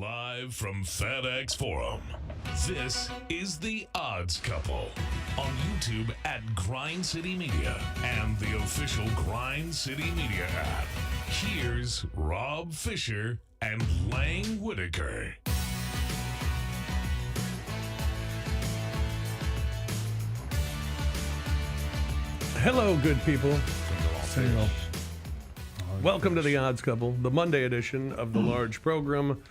Live from FedEx Forum, this is The Odds Couple on YouTube at Grind City Media and the official Grind City Media app. Here's Rob Fisher and Lang Whitaker. Hello, good people. Single. Welcome to The Odds Couple, the Monday edition of the large program.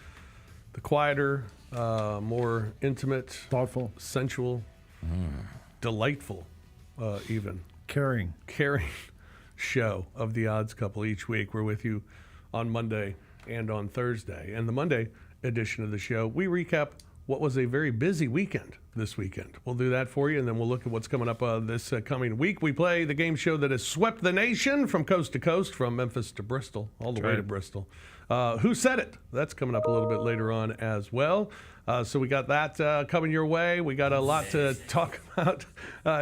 The quieter, more intimate, thoughtful, sensual, delightful, even caring show of The Odds Couple each week. We're with you on Monday and on Thursday. And the Monday edition of the show, we recap what was a very busy weekend this weekend. We'll do that for you, and then we'll look at what's coming up this coming week. We play the game show that has swept the nation from coast to coast, from Memphis to Bristol, all the way to Bristol. Who Said It? That's coming up a little bit later on as well. So we got that coming your way. We got a lot to talk about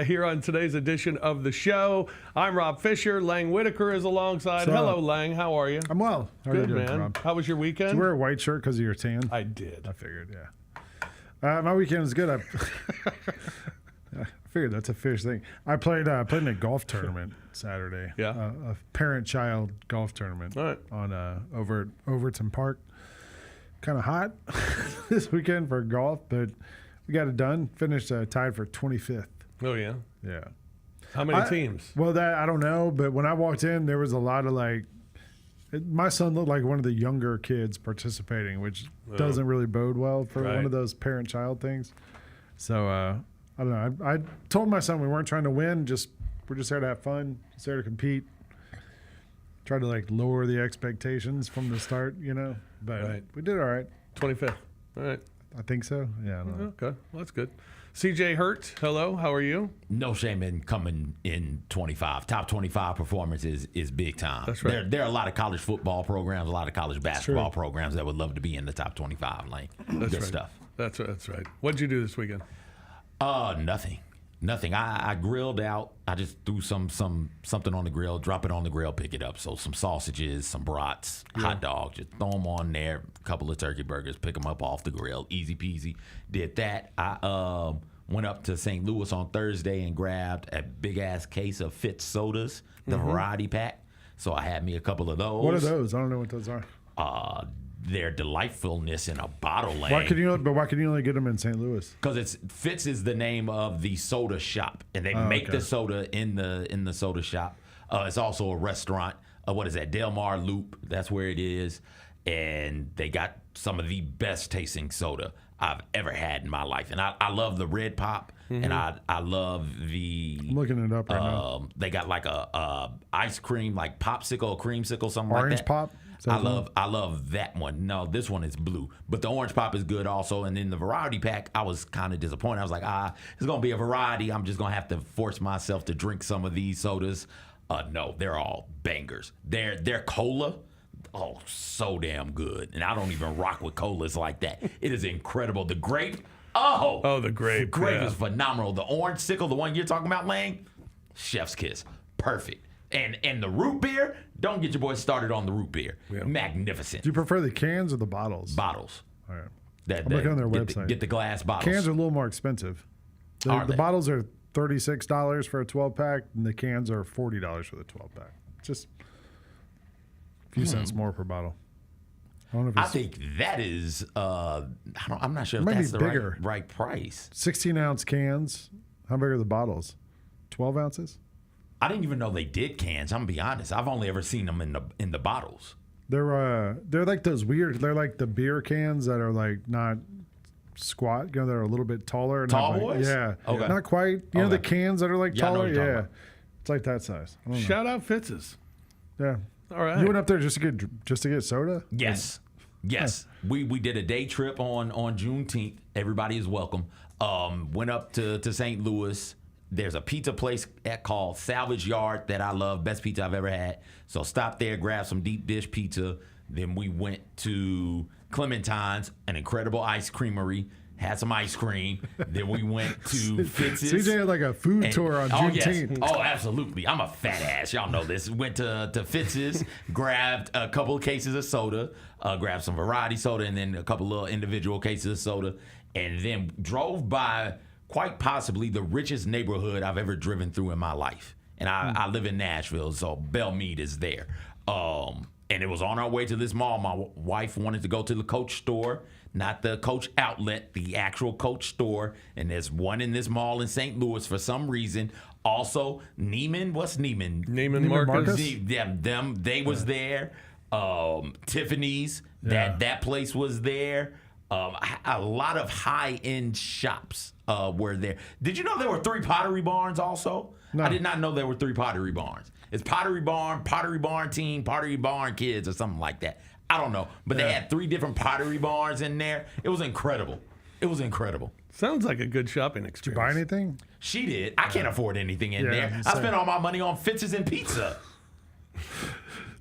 here on today's edition of the show. I'm Rob Fisher. Lang Whitaker is alongside. Hello, Lang. How are you? I'm well. How are Good, you doing, man. Rob? How was your weekend? Did you wear a white shirt because of your tan? I did. I figured, yeah. My weekend was good. I figured that's a fierce thing. I played in a golf tournament Saturday. Yeah. A parent-child golf tournament. All right. On over at Overton Park. Kind of hot this weekend for golf, but we got it done. Finished tied for 25th. Oh, yeah? Yeah. How many teams? Well, that I don't know, but when I walked in, there was a lot of my son looked like one of the younger kids participating, which doesn't really bode well for one of those parent-child things. So I don't know. I told my son we weren't trying to win. We're just there to have fun. Just there to compete. Try to lower the expectations from the start, But we did all right. 25th. All right. I think so. Yeah. I don't know. Okay. Well, that's good. CJ Hurt, hello. How are you? No shame in coming in 25. Top 25 performance is big time. That's right. There are a lot of college football programs, a lot of college basketball programs that would love to be in the top 25. That's good right. stuff. That's right. What'd you do this weekend? Nothing. I grilled out. I just threw something on the grill, drop it on the grill, pick it up. So some sausages, some brats, hot dogs, just throw them on there. A couple of turkey burgers, pick them up off the grill. Easy peasy. Did that. I went up to St. Louis on Thursday and grabbed a big-ass case of Fitz sodas, the variety pack. So I had me a couple of those. What are those? I don't know what those are. Their delightfulness in a bottle. Why can you only get them in St. Louis? Because Fitz is the name of the soda shop, and they make the soda in the soda shop. It's also a restaurant. What is that? Del Mar Loop. That's where it is, and they got some of the best tasting soda I've ever had in my life. And I love the red pop, and I love the. I'm looking it up right now. They got a ice cream, popsicle, creamsicle, something Orange like that. pop. I love that one. No, this one is blue, but the orange pop is good also. And in the variety pack, I was kind of disappointed. I was like, it's gonna be a variety. I'm just gonna have to force myself to drink some of these sodas. No, they're all bangers. Their cola, so damn good. And I don't even rock with colas like that. It is incredible. The grape, the grape. The grape is phenomenal. The orange sickle, the one you're talking about, Lang, chef's kiss, perfect. And the root beer, don't get your boys started on the root beer. Yeah. Magnificent. Do you prefer the cans or the bottles? Bottles. All right. I'm looking on their website. Get the glass bottles. Cans are a little more expensive. The bottles are $36 for a 12-pack, and the cans are $40 for the 12-pack. Just a few cents more per bottle. I think that is, I'm not sure if that's the right price. 16-ounce cans. How big are the bottles? 12 ounces? I didn't even know they did cans. I'm gonna be honest. I've only ever seen them in the bottles. They're like those weird. They're like the beer cans that are not squat. They're a little bit taller. And Tall boys. Yeah. Okay. Not quite. You know the cans that are taller. Yeah. It's like that size. I don't know. Shout out Fitz's. Yeah. All right. You went up there just to get soda? Yes. We did a day trip on Juneteenth. Everybody is welcome. Went up to St. Louis. There's a pizza place called Salvage Yard that I love. Best pizza I've ever had. So stopped there, grabbed some deep dish pizza. Then we went to Clementine's, an incredible ice creamery. had some ice cream. Then we went to Fitz's. CJ had like a food tour on Juneteenth. Yes. Oh, absolutely. I'm a fat ass. Y'all know this. Went to Fitz's, grabbed a couple of cases of soda, grabbed some variety soda, and then a couple little individual cases of soda, and then drove by quite possibly the richest neighborhood I've ever driven through in my life. And I live in Nashville, so Belmead is there. And it was on our way to this mall. My wife wanted to go to the Coach store, not the Coach outlet, the actual Coach store. And there's one in this mall in St. Louis for some reason. Also, Neiman, what's Neiman? Neiman Marcus. They was there. Tiffany's, that place was there. A lot of high-end shops were there. Did you know there were 3 Pottery Barns also? No. I did not know there were 3 Pottery Barns. It's Pottery Barn Team, Pottery Barn Kids, or something like that. I don't know. But they had 3 different Pottery Barns in there. It was incredible. It was incredible. Sounds like a good shopping experience. Buy anything? She did. I can't afford anything in there. same. I spent all my money on Fitz's and pizza.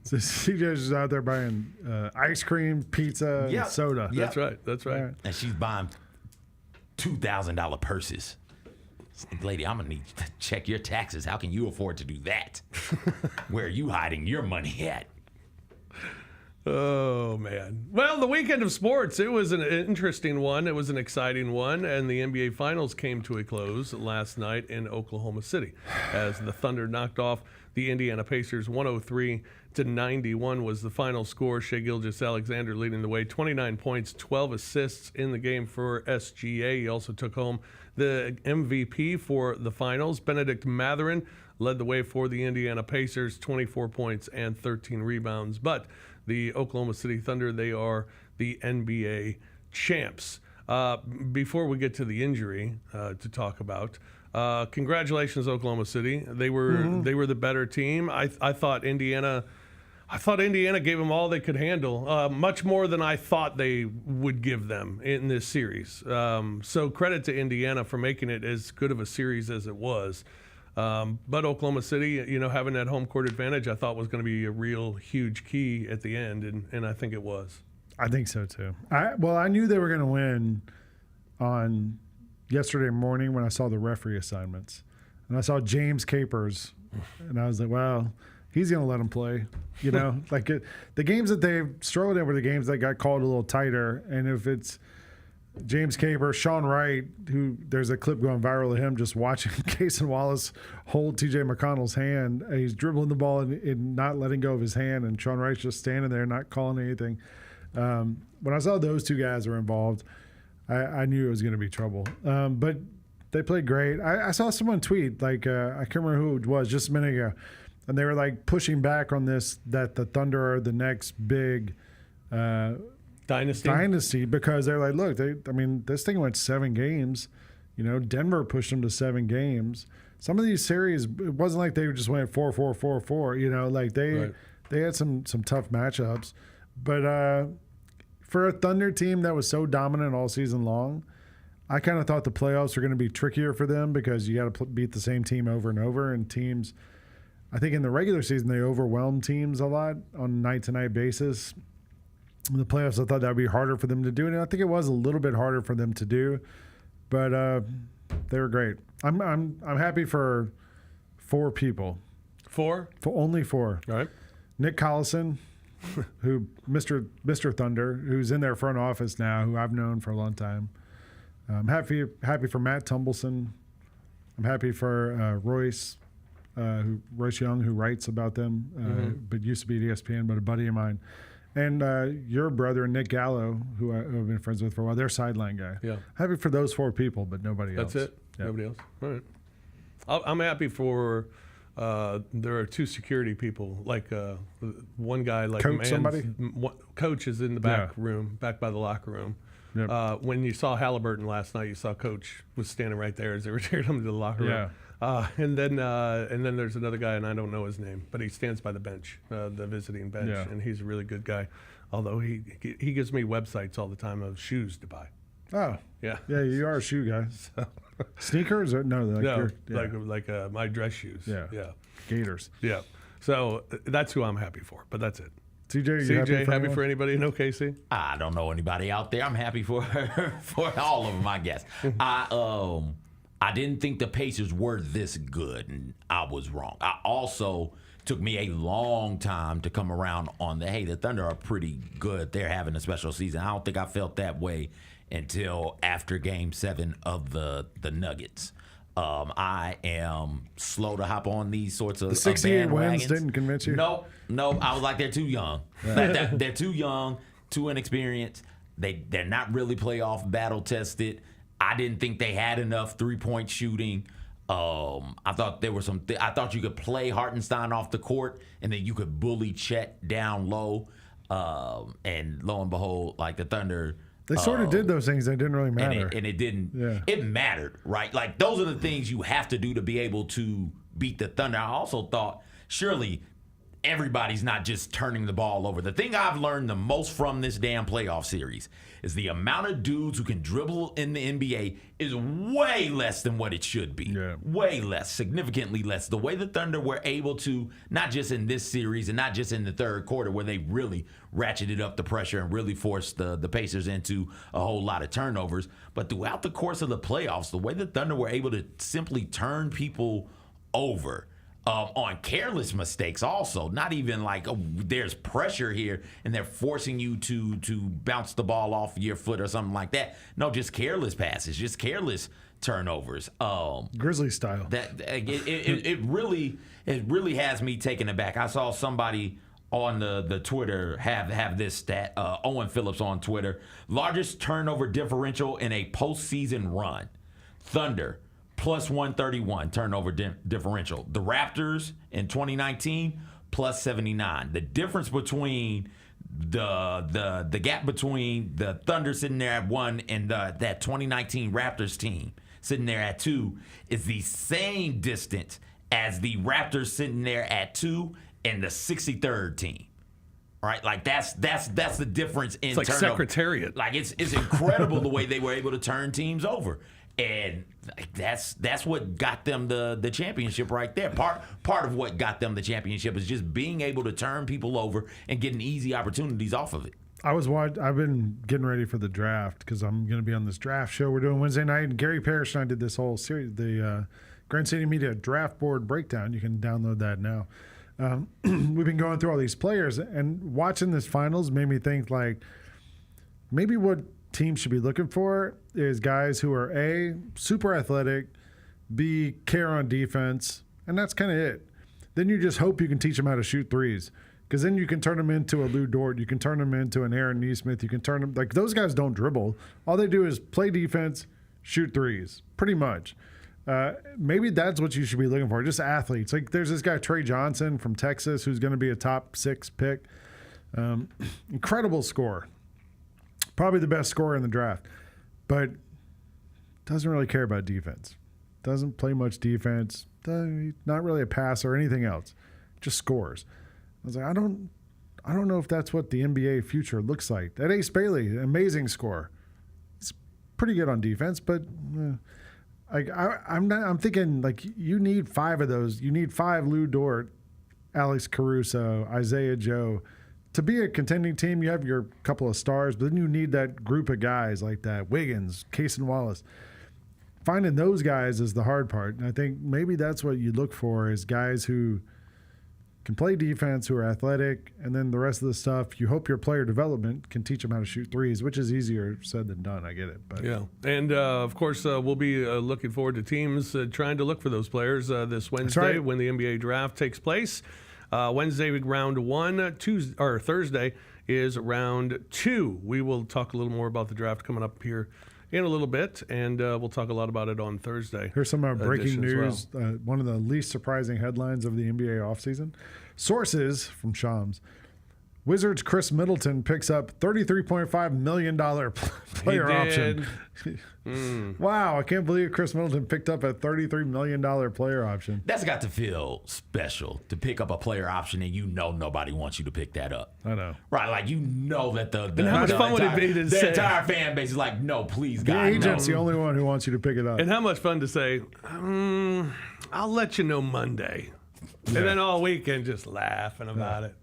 So CJ's just out there buying ice cream, pizza, Yep. and soda. Yep. That's right. That's right. Right. And she's buying $2,000 purses. Lady, I'm going to need to check your taxes. How can you afford to do that? Where are you hiding your money at? Oh, man. Well, the weekend of sports, it was an interesting one. It was an exciting one, and the NBA Finals came to a close last night in Oklahoma City as the Thunder knocked off the Indiana Pacers. 103-91 was the final score. Shai Gilgeous-Alexander leading the way, 29 points, 12 assists in the game for SGA. He also took home the MVP for the finals. Benedict Mathurin led the way for the Indiana Pacers, 24 points and 13 rebounds. But the Oklahoma City Thunder, they are the NBA champs. Before we get to the injury to talk about, congratulations, Oklahoma City. They were the better team. I thought Indiana gave them all they could handle, much more than I thought they would give them in this series. So credit to Indiana for making it as good of a series as it was. But Oklahoma City, having that home court advantage, I thought was going to be a real huge key at the end, and I think it was. I think so too. I knew they were going to win on yesterday morning when I saw the referee assignments, and I saw James Capers, and I was like, well, he's going to let him play. The games that they've struggled in were the games that got called a little tighter, and if it's James Capers, Sean Wright, who there's a clip going viral of him just watching Cason Wallace hold TJ McConnell's hand. He's dribbling the ball and not letting go of his hand, and Sean Wright's just standing there not calling anything. When I saw those 2 guys were involved, I knew it was going to be trouble. But they played great. I saw someone tweet, I can't remember who it was just a minute ago, and they were pushing back on this, that the Thunder are the next big dynasty, because they're like, look, this thing went 7 games. Denver pushed them to 7 games. Some of these series, it wasn't like they just went 4-4-4-4. They had some tough matchups. But for a Thunder team that was so dominant all season long, I kind of thought the playoffs were going to be trickier for them because you got to beat the same team over and over. And teams, I think in the regular season, they overwhelm teams a lot on a night-to-night basis. In the playoffs, I thought that would be harder for them to do, and I think it was a little bit harder for them to do, but they were great. I'm happy for 4 people. 4? For only 4. All right. Nick Collison, who Mr. Thunder, who's in their front office now, who I've known for a long time. I'm happy for Matt Tumbleson. I'm happy for Royce Young, who writes about them, but used to be at ESPN, but a buddy of mine. And your brother, Nick Gallo, who I've been friends with for a while, their sideline guy. Yeah. Happy for those 4 people, but nobody else. That's it? Yeah. Nobody else? All right. I'm happy for there are 2 security people, one guy, Coach somebody? Coach is in the back room, back by the locker room. Yep. When you saw Halliburton last night, you saw Coach was standing right there as they were taking him to the locker room. Yeah. And then there's another guy, and I don't know his name, but he stands by the bench, the visiting bench, Yeah. and he's a really good guy. Although he gives me websites all the time of shoes to buy. Oh. Yeah. Yeah, you are a shoe guy. Sneakers? Or, no, my dress shoes. Yeah. Yeah. Gators. Yeah. So that's who I'm happy for, but that's it. CJ, you CJ, happy anyone? for anybody in OKC? I don't know anybody out there. I'm happy for for all of them, I guess. I didn't think the Pacers were this good, and I was wrong. I also took me a long time to come around on the Thunder are pretty good. They're having a special season. I don't think I felt that way until after Game 7 of the Nuggets. I am slow to hop on these sorts of The 68 wins bandwagons. didn't convince you? Nope. I was like, they're too young. They're too young, too inexperienced. They're not really playoff battle tested. I didn't think they had enough 3-point shooting. I thought there were I thought you could play Hartenstein off the court and then you could bully Chet down low. And lo and behold, like the Thunder. They sort of did those things that didn't really matter. And it didn't. Yeah. It mattered, right? Like those are the things you have to do to be able to beat the Thunder. I also thought surely everybody's not just turning the ball over. The thing I've learned the most from this damn playoff series is the amount of dudes who can dribble in the NBA is way less than what it should be. Yeah. Way less, significantly less. The way the Thunder were able to, not just in this series and not just in the third quarter where they really ratcheted up the pressure and really forced the Pacers into a whole lot of turnovers, but throughout the course of the playoffs, the way the Thunder were able to simply turn people over on careless mistakes also, not even like there's pressure here and they're forcing you to bounce the ball off your foot or something like that. No, just careless passes, just careless turnovers. Grizzly style. It really has me taken aback. I saw somebody on the Twitter have this stat. Owen Phillips on Twitter, largest turnover differential in a postseason run. Thunder plus 131 turnover differential. The Raptors in 2019 plus 79. The difference between the gap between the Thunder sitting there at 1 and that 2019 Raptors team sitting there at 2 is the same distance as the Raptors sitting there at 2 and the 63rd team. Right, like that's the difference in It's like turnover. Secretariat. Like it's incredible the way they were able to turn teams over, and that's what got them the championship right there. Part of what got them the championship is just being able to turn people over and getting easy opportunities off of it. I've been getting ready for the draft because I'm going to be on this draft show we're doing Wednesday night, and Gary Parrish and I did this whole series, the Grind City Media Draft Board Breakdown. You can download that now. We've been going through all these players, and watching this finals made me think like maybe what teams should be looking for is guys who are A, super athletic, B, care on defense, and that's kind of it. Then you just hope you can teach them how to shoot threes, because then you can turn them into a Lou Dort, you can turn them into an Aaron Nesmith, you can turn them like those guys don't dribble. All they do is play defense, shoot threes, pretty much. Maybe that's what you should be looking for, just athletes. Like there's this guy Trey Johnson from Texas who's going to be a top 6 pick. Incredible scorer, probably the best scorer in the draft, but doesn't really care about defense. Doesn't play much defense. Not really a passer or anything else. Just scores. I was like, I don't know if that's what the NBA future looks like. That Ace Bailey, amazing scorer. He's pretty good on defense, but. I'm thinking like you need 5 of those. You need 5 Lou Dort, Alex Caruso, Isaiah Joe. To be a contending team, you have your couple of stars, but then you need that group of guys like that. Wiggins, Cason Wallace. Finding those guys is the hard part. And I think maybe that's what you look for is guys who can play defense, who are athletic, and then the rest of the stuff, you hope your player development can teach them how to shoot threes, which is easier said than done. I get it. But Yeah, and of course, we'll be looking forward to teams trying to look for those players this Wednesday right. when the NBA draft takes place. Wednesday, round 1. Thursday is round 2. We will talk a little more about the draft coming up here in a little bit, and we'll talk a lot about it on Thursday. Here's some breaking edition news. as well. One of the least surprising headlines of the NBA offseason. Sources from Shams. Wizards Chris Middleton picks up $33.5 million player option. Wow, I can't believe Chris Middleton picked up a $33 million player option. That's got to feel special to pick up a player option and you know nobody wants you to pick that up. I know. Right, like you know that the how much fun would it be to the say- entire fan base is like, no, please, The God, agent's no. the only one who wants you to pick it up. And how much fun to say, I'll let you know Monday. And then all weekend just laughing about it.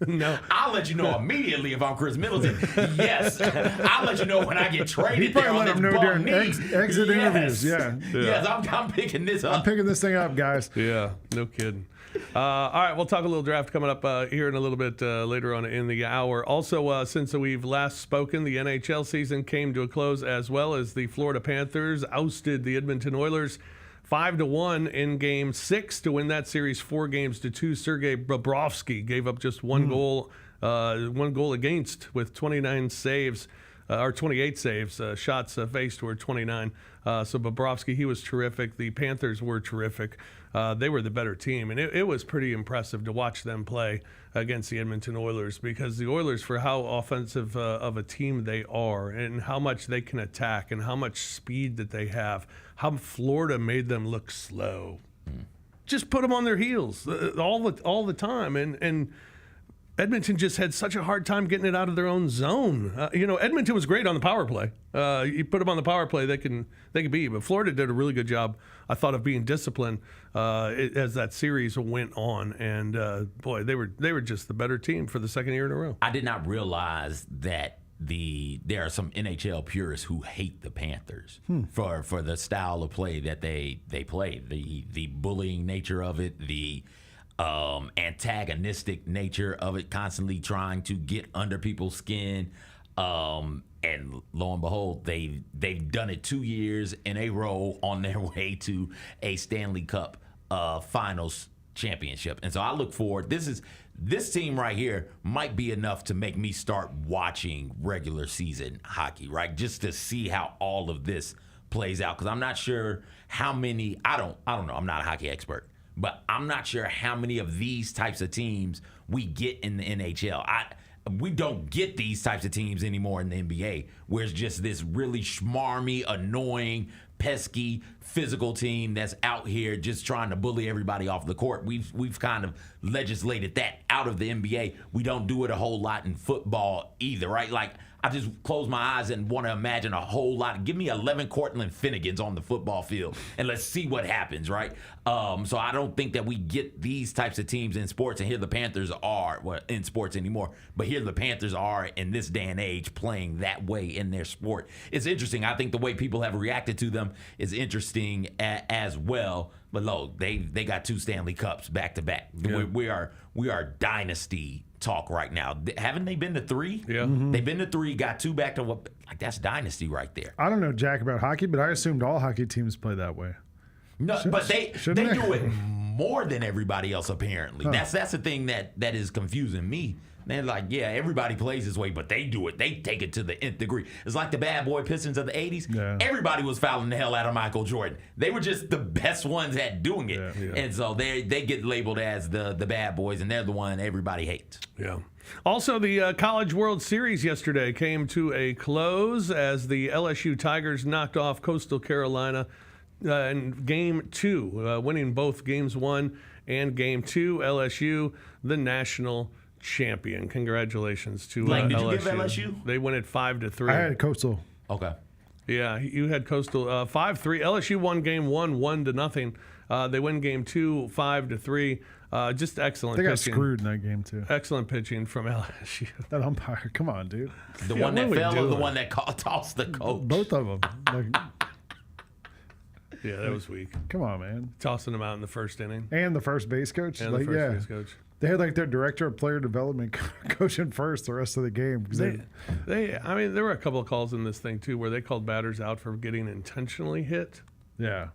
No. I'll let you know immediately if I'm Chris Middleton. Yes. I'll let you know when I get traded He probably there on let this him know bum during knee. exit Yes. interviews. Yeah. Yes, I'm picking this up. I'm picking this thing up, guys. Yeah, no kidding. All right, we'll talk a little draft coming up here in a little bit later on in the hour. Also, since we've last spoken, the NHL season came to a close, as well as the Florida Panthers ousted the Edmonton Oilers 5-1 in Game 6 to win that series 4-2. Sergei Bobrovsky gave up just one goal against with 29 saves. Or 28 saves, shots faced were 29. So Bobrovsky, he was terrific. The Panthers were terrific. They were the better team, and it was pretty impressive to watch them play against the Edmonton Oilers, because the Oilers, for how offensive of a team they are and how much they can attack and how much speed that they have, how Florida made them look slow. Just put them on their heels all the time, and Edmonton just had such a hard time getting it out of their own zone. Edmonton was great on the power play. You put them on the power play, they can beat. But Florida did a really good job, I thought, of being disciplined as that series went on. And boy, they were just the better team for the second year in a row. I did not realize that there are some NHL purists who hate the Panthers for the style of play that they play, the bullying nature of it, the antagonistic nature of it, constantly trying to get under people's skin. And lo and behold, they've done it 2 years in a row on their way to a Stanley Cup Finals championship. And so I look forward. This team right here might be enough to make me start watching regular season hockey, right? Just to see how all of this plays out. Because I'm not sure how many. I don't know. I'm not a hockey expert. But I'm not sure how many of these types of teams we get in the NHL. We don't get these types of teams anymore in the NBA, where it's just this really schmarmy, annoying, pesky, physical team that's out here just trying to bully everybody off the court. We've kind of legislated that out of the NBA. We don't do it a whole lot in football either, right? Like, I just close my eyes and want to imagine a whole lot. Give me 11 Cortland Finnegans on the football field, and let's see what happens, right? So I don't think that we get these types of teams in sports, and here the Panthers are in sports anymore. But here the Panthers are in this day and age playing that way in their sport. It's interesting. I think the way people have reacted to them is interesting as well. But look, they got 2 Stanley Cups back to back. We are dynasty talk right now. Haven't they been to 3? Yeah. They've been to 3, got 2 back to what? Like, that's dynasty right there. I don't know jack about hockey, but I assumed all hockey teams play that way. No, but they shouldn't they? do it more than everybody else apparently. That's the thing that is confusing me. They're like, yeah, everybody plays this way, but they do it. They take it to the nth degree. It's like the bad boy Pistons of the 80s. Yeah. Everybody was fouling the hell out of Michael Jordan. They were just the best ones at doing it. Yeah. And so they get labeled as the bad boys, and they're the one everybody hates. Yeah. Also, the College World Series yesterday came to a close as the LSU Tigers knocked off Coastal Carolina in Game 2, winning both Games 1 and Game 2. LSU, the national champion. Congratulations to Like, did LSU. you give LSU? They won it 5-3. I had Coastal. Okay. Yeah, you had Coastal 5-3. LSU won Game 1 1-0. They win Game 2 5-3. Just excellent. They got pitching. screwed in that game too. Excellent pitching from LSU. That umpire, come on, dude. The Yeah, one what that are we fell or the doing? one that tossed the coach? Both of them. Like, Yeah, that was weak. come on, man. Tossing them out in the first inning. And the first base coach. And Like, the first yeah. base coach. They had like their director of player development coaching first the rest of the game. 'Cause I mean, there were a couple of calls in this thing too where they called batters out for getting intentionally hit. yeah.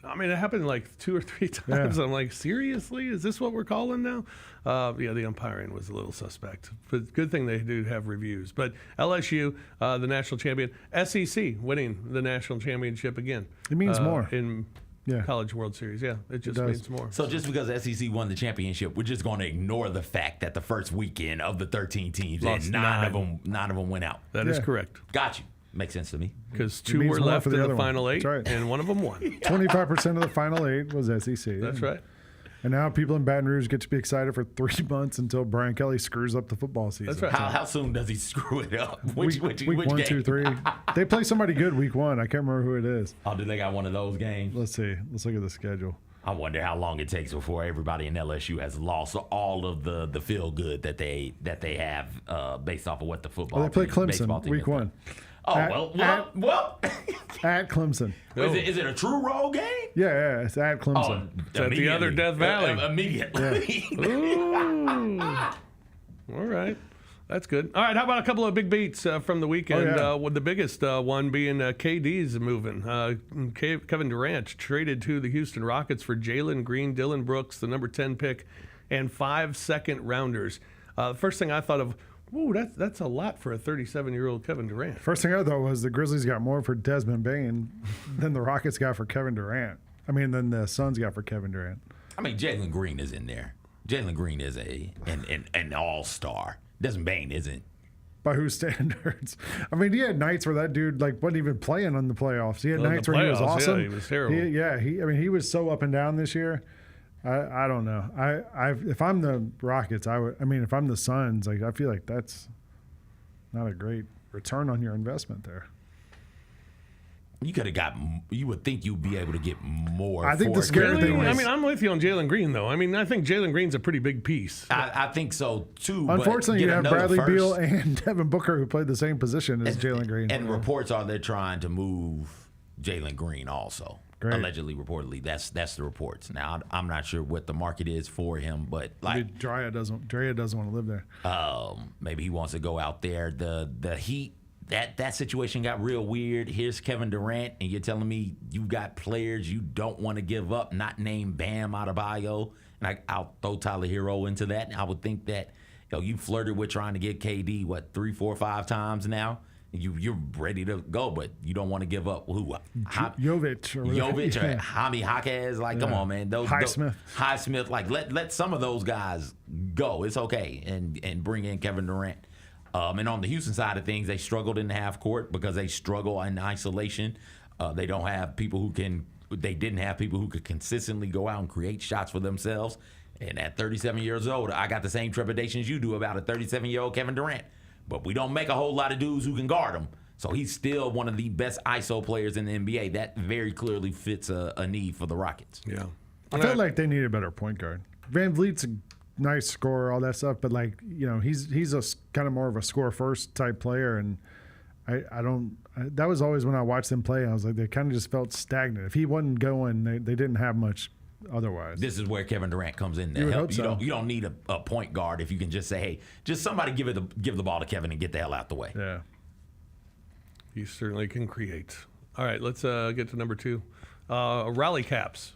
I mean, it happened like 2 or 3 times. Yeah. I'm like, seriously? Is this what we're calling now? Yeah, the umpiring was a little suspect. But good thing they do have reviews. But LSU, the national champion, SEC winning the national championship again. It means more. In Yeah. College World Series. Yeah, it just does. means more. So just because SEC won the championship, we're just going to ignore the fact that the first weekend of the 13 teams, Lost and nine of them went out. That is Yeah. correct. Got you. Makes sense to me. Because 2 means were more left for in the the other one. final 8, That's right. and one of them won. 25% of the final 8 was SEC. That's right. And now people in Baton Rouge get to be excited for 3 months until Brian Kelly screws up the football season. That's right. How soon does he screw it up? Which Week game? 1, 2, 3. They play somebody good week 1. I can't remember who it is. Oh, did they got one of those games? Let's see. Let's look at the schedule. I wonder how long it takes before everybody in LSU has lost all of the feel good that they have based off of what the football. Well, they play baseball Clemson team week has done. 1 Oh At- well. at Clemson. Is it a true road game? Yeah, it's at Clemson. It's at the other Death Valley. Immediately. Ooh. All right. That's good. All right. How about a couple of big beats from the weekend? Oh, yeah. With the biggest one being KD's moving. Kevin Durant traded to the Houston Rockets for Jalen Green, Dylan Brooks, the number 10 pick, and 5 second-rounders. The first thing I thought of, whoa, that's a lot for a 37-year-old Kevin Durant. First thing I thought was the Grizzlies got more for Desmond Bain than the Rockets got for Kevin Durant. I mean, than the Suns got for Kevin Durant. I mean, Jalen Green is in there. Jalen Green is an all-star. Desmond Bain isn't. By whose standards? I mean, he had nights where that dude wasn't even playing on the playoffs. He had On the nights where he was playoffs, awesome. yeah, he was terrible. He was so up and down this year. I don't know. If I'm the Rockets, if I'm the Suns, I feel like that's not a great return on your investment there. You could have got. You would think you'd be able to get more. I think for the scary Kevin thing Durant. I mean, I'm with you on Jalen Green, though. I mean, I think Jalen Green's a pretty big piece. I think so too. but Unfortunately, get you have another Bradley first. Beal and Devin Booker who played the same position as Jalen Green. And reports are they're trying to move Jalen Green also. Great. Allegedly, reportedly, that's the reports. Now, I'm not sure what the market is for him, but like Drea doesn't want to live there. maybe he wants to go out there. The Heat. That situation got real weird. Here's Kevin Durant, and you're telling me you got players you don't want to give up, not named Bam Adebayo, and I'll throw Tyler Hero into that. And I would think that you flirted with trying to get KD 3, 4, 5 times now. You're ready to go, but you don't want to give up who? Jovic or whatever. Jovic or Yeah. Jaime Jaquez. Come on, man. Highsmith. Let some of those guys go. It's okay, and bring in Kevin Durant. And on the Houston side of things, they struggled in the half court because they struggle in isolation. They don't have people who can. They didn't have people who could consistently go out and create shots for themselves. And at 37 years old, I got the same trepidations you do about a 37-year-old Kevin Durant. But we don't make a whole lot of dudes who can guard him. So he's still one of the best ISO players in the NBA. That very clearly fits a need for the Rockets. Yeah. I felt like they need a better point guard. Van Vliet's a nice scorer, all that stuff, but he's a kind of more of a score first type player, and that was always when I watched them play. I was like, they kind of just felt stagnant. If he wasn't going, they didn't have much otherwise. This is where Kevin Durant comes in to You would help. hope so. You don't need a point guard if you can just say, hey, just somebody give the ball to Kevin and get the hell out the way. Yeah. He certainly can create. All right, let's get to number 2. Raleigh Caps.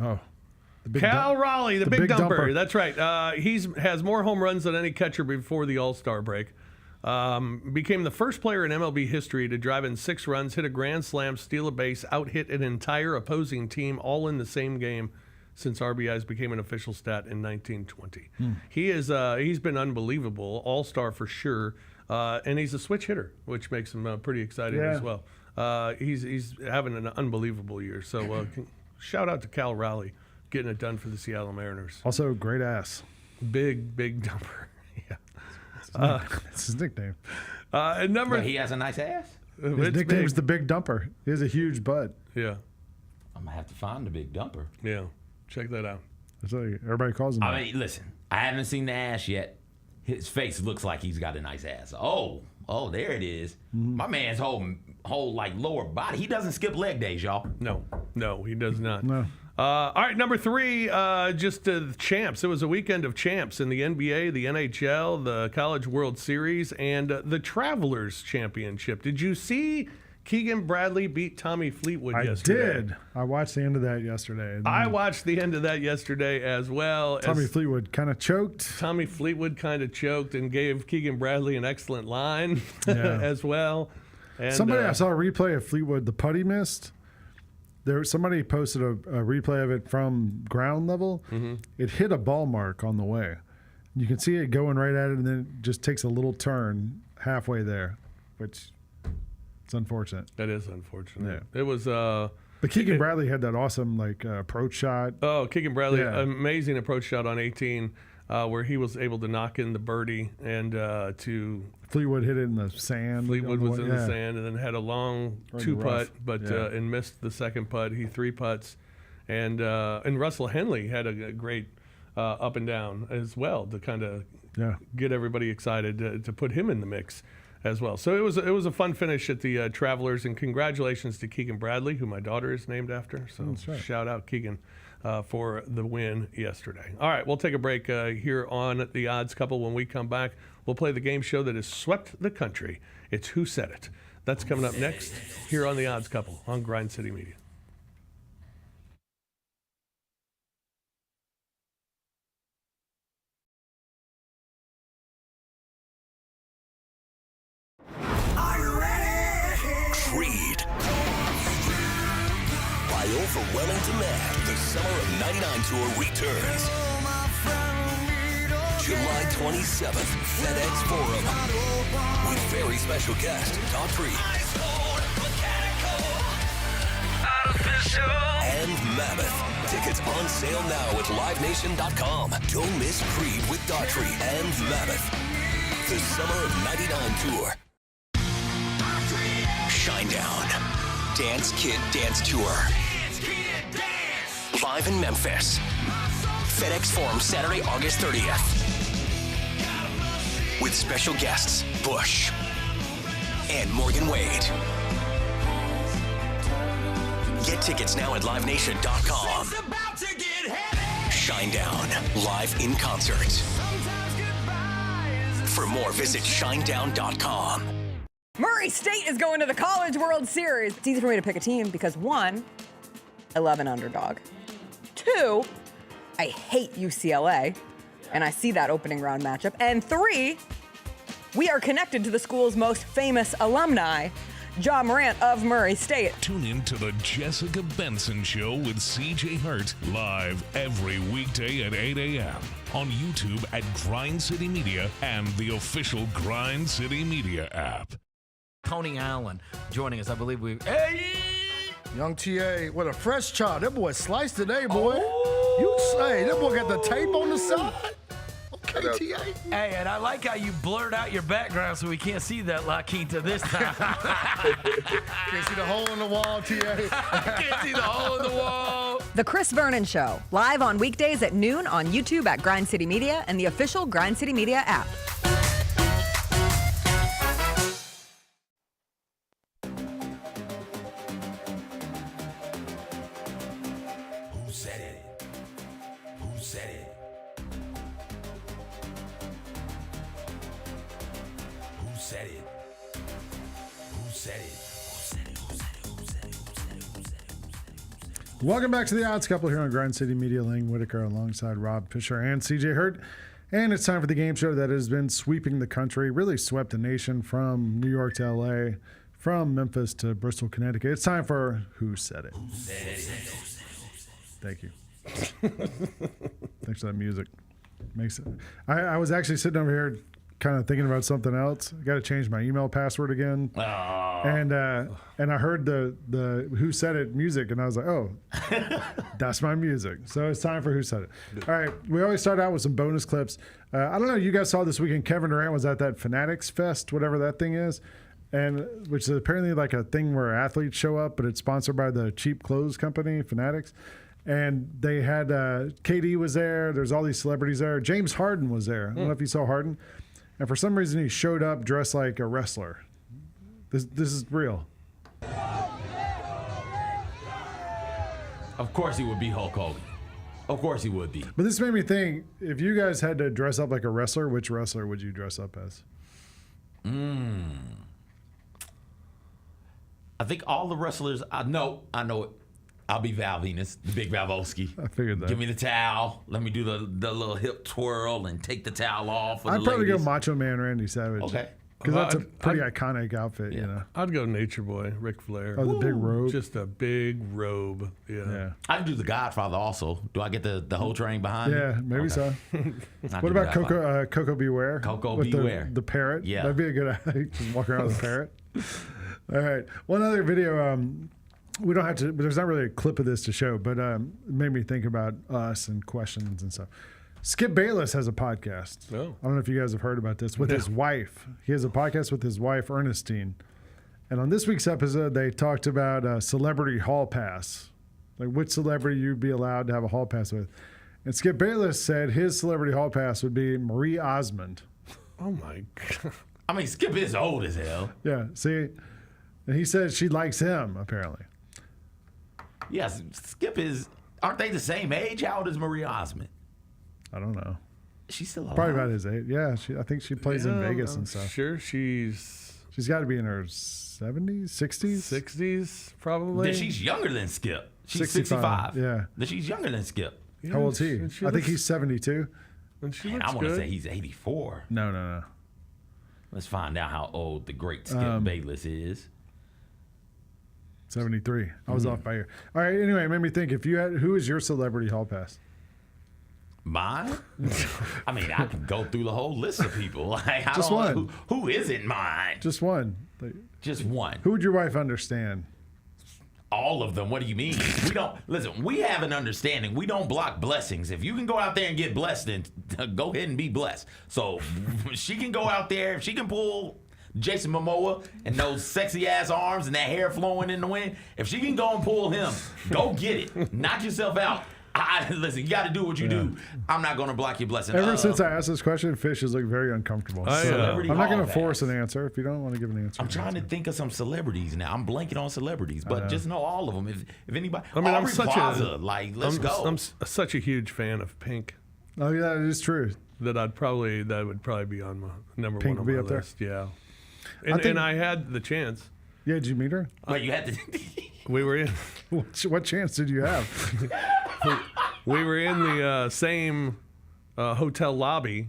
Oh. The big Cal dump- Raleigh, the big dumper. dumper. That's right. He's has more home runs than any catcher before the All-Star break. Became the first player in MLB history to drive in 6 runs, hit a grand slam, steal a base, out-hit an entire opposing team, all in the same game since RBIs became an official stat in 1920. He's been unbelievable, All-Star for sure, and he's a switch hitter, which makes him pretty exciting Yeah. as well. He's having an unbelievable year. So shout out to Cal Raleigh getting it done for the Seattle Mariners. Also, great ass. Big dumper. Yeah. That's his nickname. And number But he has a nice ass. His it's nickname is big. the Big Dumper. He has a huge butt. Yeah, I'm gonna have to find the big dumper. yeah. Check that out. That's what everybody calls him. I mean, listen, I haven't seen the ass yet. His face looks like he's got a nice ass. Oh, there it is. My man's whole like lower body. He doesn't skip leg days, y'all. No, he does not. No. All right, number 3, just the champs. It was a weekend of champs in the NBA, the NHL, the College World Series, and the Travelers Championship. Did you see Keegan Bradley beat Tommy Fleetwood I yesterday? did. I watched the end of that yesterday. And I watched the end of that yesterday as well. Tommy Fleetwood kind of choked. Tommy Fleetwood kind of choked and gave Keegan Bradley an excellent line Yeah. as well. And, Somebody I saw a replay of Fleetwood, the putt he missed. Somebody posted a replay of it from ground level. Mm-hmm. It hit a ball mark on the way. You can see it going right at it, and then it just takes a little turn halfway there, which it's unfortunate. That is unfortunate. Yeah. It was. But Keegan Bradley had that awesome approach shot. Oh, Keegan Bradley, Yeah. amazing approach shot on 18, where he was able to knock in the birdie and to Fleetwood hit it in the sand. Fleetwood was in the Yeah. sand and then had a long Right in 2 the putt, rough. but Yeah. and missed the second putt. He 3 putts and Russell Henley had a great up and down as well to kind of get everybody excited to put him in the mix as well. So it was a fun finish at the Travelers, and congratulations to Keegan Bradley, who my daughter is named after. So shout out Keegan for the win yesterday. All right, we'll take a break here on The Odds Couple. When we come back, we'll play the game show that has swept the country. It's Who Said It? That's coming up next here on The Odds Couple on Grind City Media. Creed. By overwhelming demand, the Summer of '99 tour returns. July 27th, FedEx Forum. With very special guest, Daughtry. And Mammoth. Tickets on sale now at LiveNation.com. Don't miss Creed with Daughtry and Mammoth. The Summer of '99 tour. Shinedown. Dance Kid Dance Tour. Live in Memphis. FedEx Forum, Saturday, August 30th. With special guests, Bush and Morgan Wade. Get tickets now at LiveNation.com. Shinedown, live in concert. For more, visit Shinedown.com. Murray State is going to the College World Series. It's easy for me to pick a team because 1, I love an underdog. 2, I hate UCLA, and I see that opening round matchup. And 3, we are connected to the school's most famous alumni, Ja Morant of Murray State. Tune in to the Jessica Benson Show with CJ Hurt live every weekday at 8 a.m. on YouTube at Grind City Media and the official Grind City Media app. Tony Allen joining us. I believe Hey! Young TA, what a fresh chop. That boy sliced today, boy. You say, that boy got the tape on the side? Okay, TA. Hey, and I like how you blurred out your background so we can't see that La Quinta this time. Can't see the hole in the wall, TA. Can't see the hole in the wall. The Chris Vernon Show, live on weekdays at noon on YouTube at Grind City Media and the official Grind City Media app. Welcome back to The Odds Couple here on Grind City Media. Lang Whitaker alongside Rob Fisher and CJ Hurt. And it's time for the game show that has been sweeping the country, really swept the nation from New York to LA, from Memphis to Bristol, Connecticut. It's time for Who Said It? Thank you. Thanks for that music. Makes it. I was actually sitting over here kind of thinking about something else. I got to change my email password again. And I heard the Who Said It music, and I was like, oh, that's my music. So it's time for Who Said It. All right, we always start out with some bonus clips. I don't know, you guys saw this weekend, Kevin Durant was at that Fanatics Fest, whatever that thing is, and which is apparently like a thing where athletes show up, but it's sponsored by the cheap clothes company, Fanatics. And they had KD was there. There's all these celebrities there. James Harden was there. I don't know if you saw Harden. And for some reason, he showed up dressed like a wrestler. This is real. Of course he would be Hulk Hogan. Of course he would be. But this made me think, if you guys had to dress up like a wrestler, which wrestler would you dress up as? I think all the wrestlers, I know it. I'll be Val Venus, the big Valvoski. I figured that. Give me the towel. Let me do the little hip twirl and take the towel off. I'd probably go Macho Man Randy Savage. Okay. Because that's a pretty iconic outfit, you know. I'd go Nature Boy, Ric Flair. Oh, the big robe. Just a big robe. Yeah. I'd do the Godfather also. Do I get the whole train behind me? Yeah, maybe so. I'd What do about Godfather. Coco Beware? Coco with Beware. The parrot? Yeah. That'd be a good just walk around with a parrot. All right. One other video. We don't have to, but there's not really a clip of this to show, but it made me think about us and questions and stuff. Skip Bayless has a podcast. Oh. I don't know if you guys have heard about this, with his wife. He has a podcast with his wife, Ernestine. And on this week's episode, they talked about Celebrity Hall Pass. Like which celebrity you'd be allowed to have a hall pass with. And Skip Bayless said his celebrity hall pass would be Marie Osmond. Oh my God. I mean, Skip is old as hell. Yeah, see? And he said she likes him, apparently. Yes, Skip is. Aren't they the same age? How old is Marie Osmond? I don't know. She's still alive. Probably about his age. Yeah, I think she plays in Yeah, Vegas I'm and stuff. Sure, she's She's got to be in her 70s, 60s? 60s probably. Then she's younger than Skip. She's 65, 65. yeah. Then she's younger than Skip. Yeah, How old's he? and she I think looks- he's 72. and she Man, looks I want to good. say he's 84. No. Let's find out how old the great Skip Bayless is. 73. I was off by here. All right, anyway, it made me think, who is your celebrity hall pass? Mine? I mean, I can go through the whole list of people. Like, I Just don't know one. who isn't mine? Just one. Just one. Who would your wife understand? All of them. What do you mean? We don't listen. We have an understanding. We don't block blessings. If you can go out there and get blessed, then go ahead and be blessed. So she can go out there. If she can pull Jason Momoa and those sexy ass arms and that hair flowing in the wind, if she can go and pull him, go get it. Knock yourself out. Listen, you got to do what you do. I'm not going to block your blessing. Ever since I asked this question, Fish has looked very uncomfortable. I, So Celebrity I'm not going hall to force pass. an answer if you don't want to give an answer. I'm trying to think of some celebrities now. I'm blanking on celebrities, but just know all of them. If anybody, I mean, I'm Aubrey such Plaza, a like, let's I'm, go. I'm such a huge fan of Pink Oh, yeah, it is true. that that would probably be on my number Pink one would on be my up there? list. Yeah, and think- and I had the chance. Yeah, did you meet her? But you had to. We were in. What chance did you have? We were in the same hotel lobby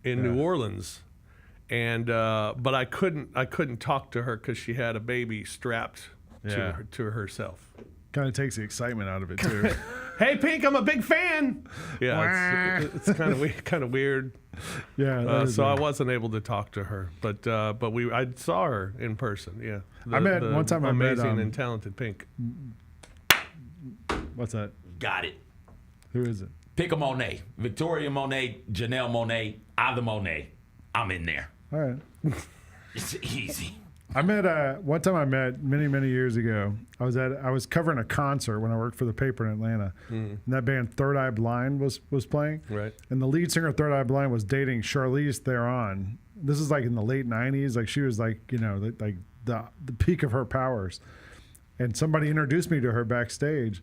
in New Orleans, and but I couldn't talk to her because she had a baby strapped Yeah. to herself. Kind of takes the excitement out of it, too. Hey, Pink, I'm a big fan. Yeah, it's kind of weird. Yeah. that is So I weird. wasn't able to talk to her, but I saw her in person. Yeah, One time I met, amazing and talented Pink. What's that? Got it. Who is it? Pick a Monet. Victoria Monet, Janelle Monet, either Monet. I'm in there. All right. It's easy. One time I met many years ago. I was covering a concert when I worked for the paper in Atlanta, and that band Third Eye Blind was playing. Right. And the lead singer of Third Eye Blind was dating Charlize Theron. This is like in the late '90s. Like she was like the peak of her powers. And somebody introduced me to her backstage,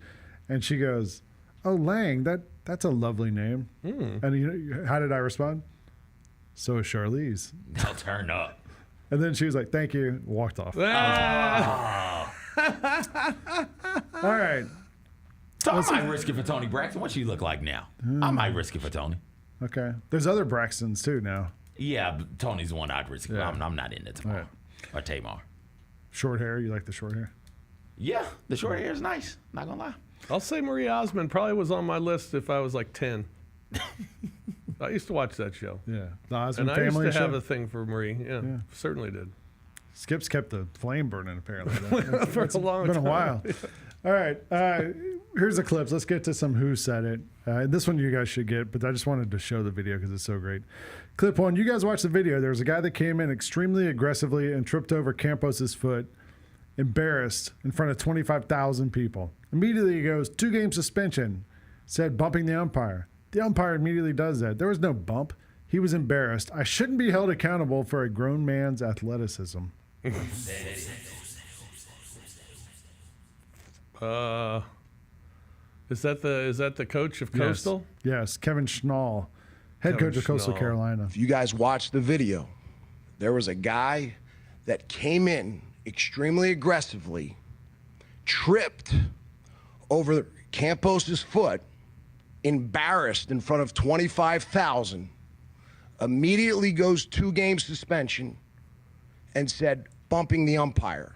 and she goes, "Oh, Lang, that's a lovely name." And how did I respond? So is Charlize. Now turn up. And then she was like, "Thank you," walked off. All right. So I might risk it for Tony Braxton. What she look like now? I might risk it for Tony. Okay. There's other Braxtons too now. Yeah, but Tony's the one I'd risk it for. Yeah. I'm not in it tomorrow. Or Tamar. Short hair. You like the short hair? Yeah, the short hair is nice. Not gonna lie. I'll say Marie Osmond probably was on my list if I was like 10. I used to watch that show. Yeah. The Osmond And I used family to have show. a thing for Marie. Yeah, certainly did. Skip's kept the flame burning apparently. For a long Been a time. while. All right. Here's the clips. Let's get to some Who Said It. This one you guys should get, but I just wanted to show the video because it's so great. Clip one. You guys watch the video. There was a guy that came in extremely aggressively and tripped over Campos's foot, embarrassed in front of 25,000 people. Immediately he goes, 2-game suspension, said bumping the umpire. The umpire immediately does that. There was no bump. He was embarrassed. I shouldn't be held accountable for a grown man's athleticism. Is that the coach of Coastal? Yes, Kevin Schnall, head Kevin coach of Coastal Schnall. Carolina. If you guys watch the video, there was a guy that came in extremely aggressively, tripped over Campos's foot, embarrassed in front of 25,000, immediately goes 2-game suspension and said, bumping the umpire.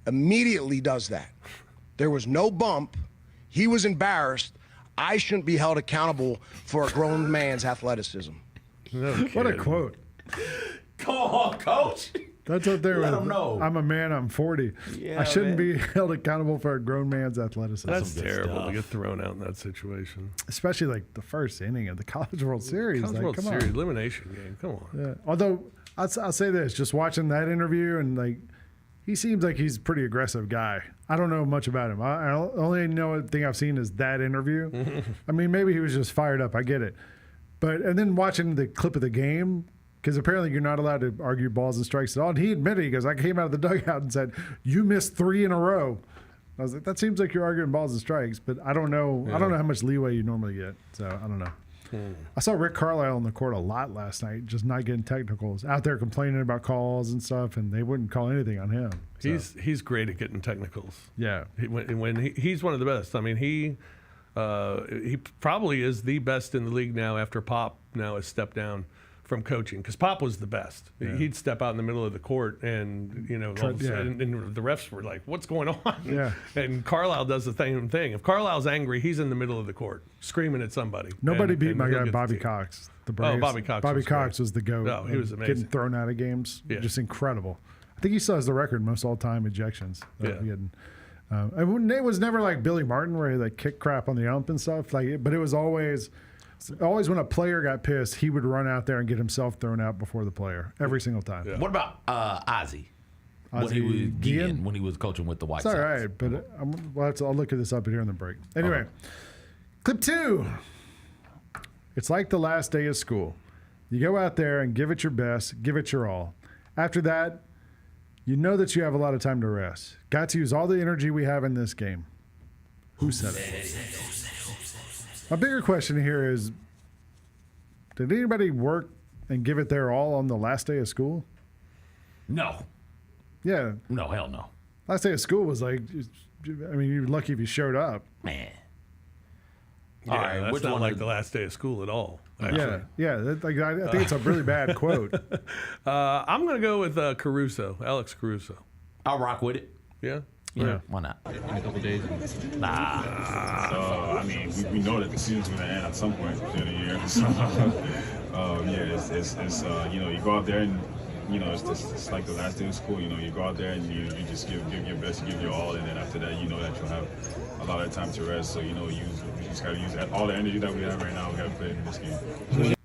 Immediately does that. There was no bump. He was embarrassed. I shouldn't be held accountable for a grown man's athleticism. No What a kidding. quote. Come on, coach. That's what they're Let 'em know. I'm a man, I'm 40. Yeah, I shouldn't man. be held accountable for a grown man's athleticism. That's good terrible stuff. to get thrown out in that situation. Especially like the first inning of the College World Series. College Like, World come Series on. elimination game. Come on. Yeah. Although I'll say this, just watching that interview and like he seems like he's a pretty aggressive guy. I don't know much about him. I only know thing I've seen is that interview. I mean, maybe he was just fired up. I get it. But and then watching the clip of the game, because apparently you're not allowed to argue balls and strikes at all. And he admitted, he goes, I came out of the dugout and said, you missed 3 in a row. I was like, that seems like you're arguing balls and strikes, but I don't know. I don't know how much leeway you normally get. So I don't know. I saw Rick Carlisle on the court a lot last night, just not getting technicals, out there complaining about calls and stuff, and they wouldn't call anything on him. So. He's great at getting technicals. Yeah. He's one of the best. I mean, he probably is the best in the league now after Pop now has stepped down from coaching, because Pop was the best. Yeah. He'd step out in the middle of the court and, all of a sudden, and the refs were like, what's going on? Yeah. And Carlisle does the same thing. If Carlisle's angry, he's in the middle of the court screaming at somebody. Nobody beat my guy Bobby Cox. The Braves. Oh, Bobby Cox. Bobby Cox was the GOAT. No, he was amazing. Getting thrown out of games. Yeah. Just incredible. I think he still has the record most all-time ejections. And it was never like Billy Martin where he like kicked crap on the ump and stuff. But it was always when a player got pissed, he would run out there and get himself thrown out before the player every single time. Yeah. What about Ozzie? When he was coaching with the White Sox. It's all right, but I'll look at this up here in the break. Anyway, Clip 2. It's like the last day of school. You go out there and give it your best, give it your all. After that, you know that you have a lot of time to rest. Got to use all the energy we have in this game. Who said it? My bigger question here is, did anybody work and give it their all on the last day of school? No. Yeah. No, hell no. Last day of school was like, I mean, you're lucky if you showed up. Man. Yeah, all right, that's not like the last day of school at all. Actually. Yeah. I think it's a really bad quote. I'm going to go with Caruso, Alex Caruso. I'll rock with it. Yeah? Yeah. Why not? In a couple days. Nah. I mean, we know that the season's going to end at some point during the year. So, it's you go out there and, it's like the last day of school. You go out there and you just give your best, you give your all, and then after that, you know that you'll have a lot of time to rest. So, we just got to use all the energy that we have right now. We got to put it in this game.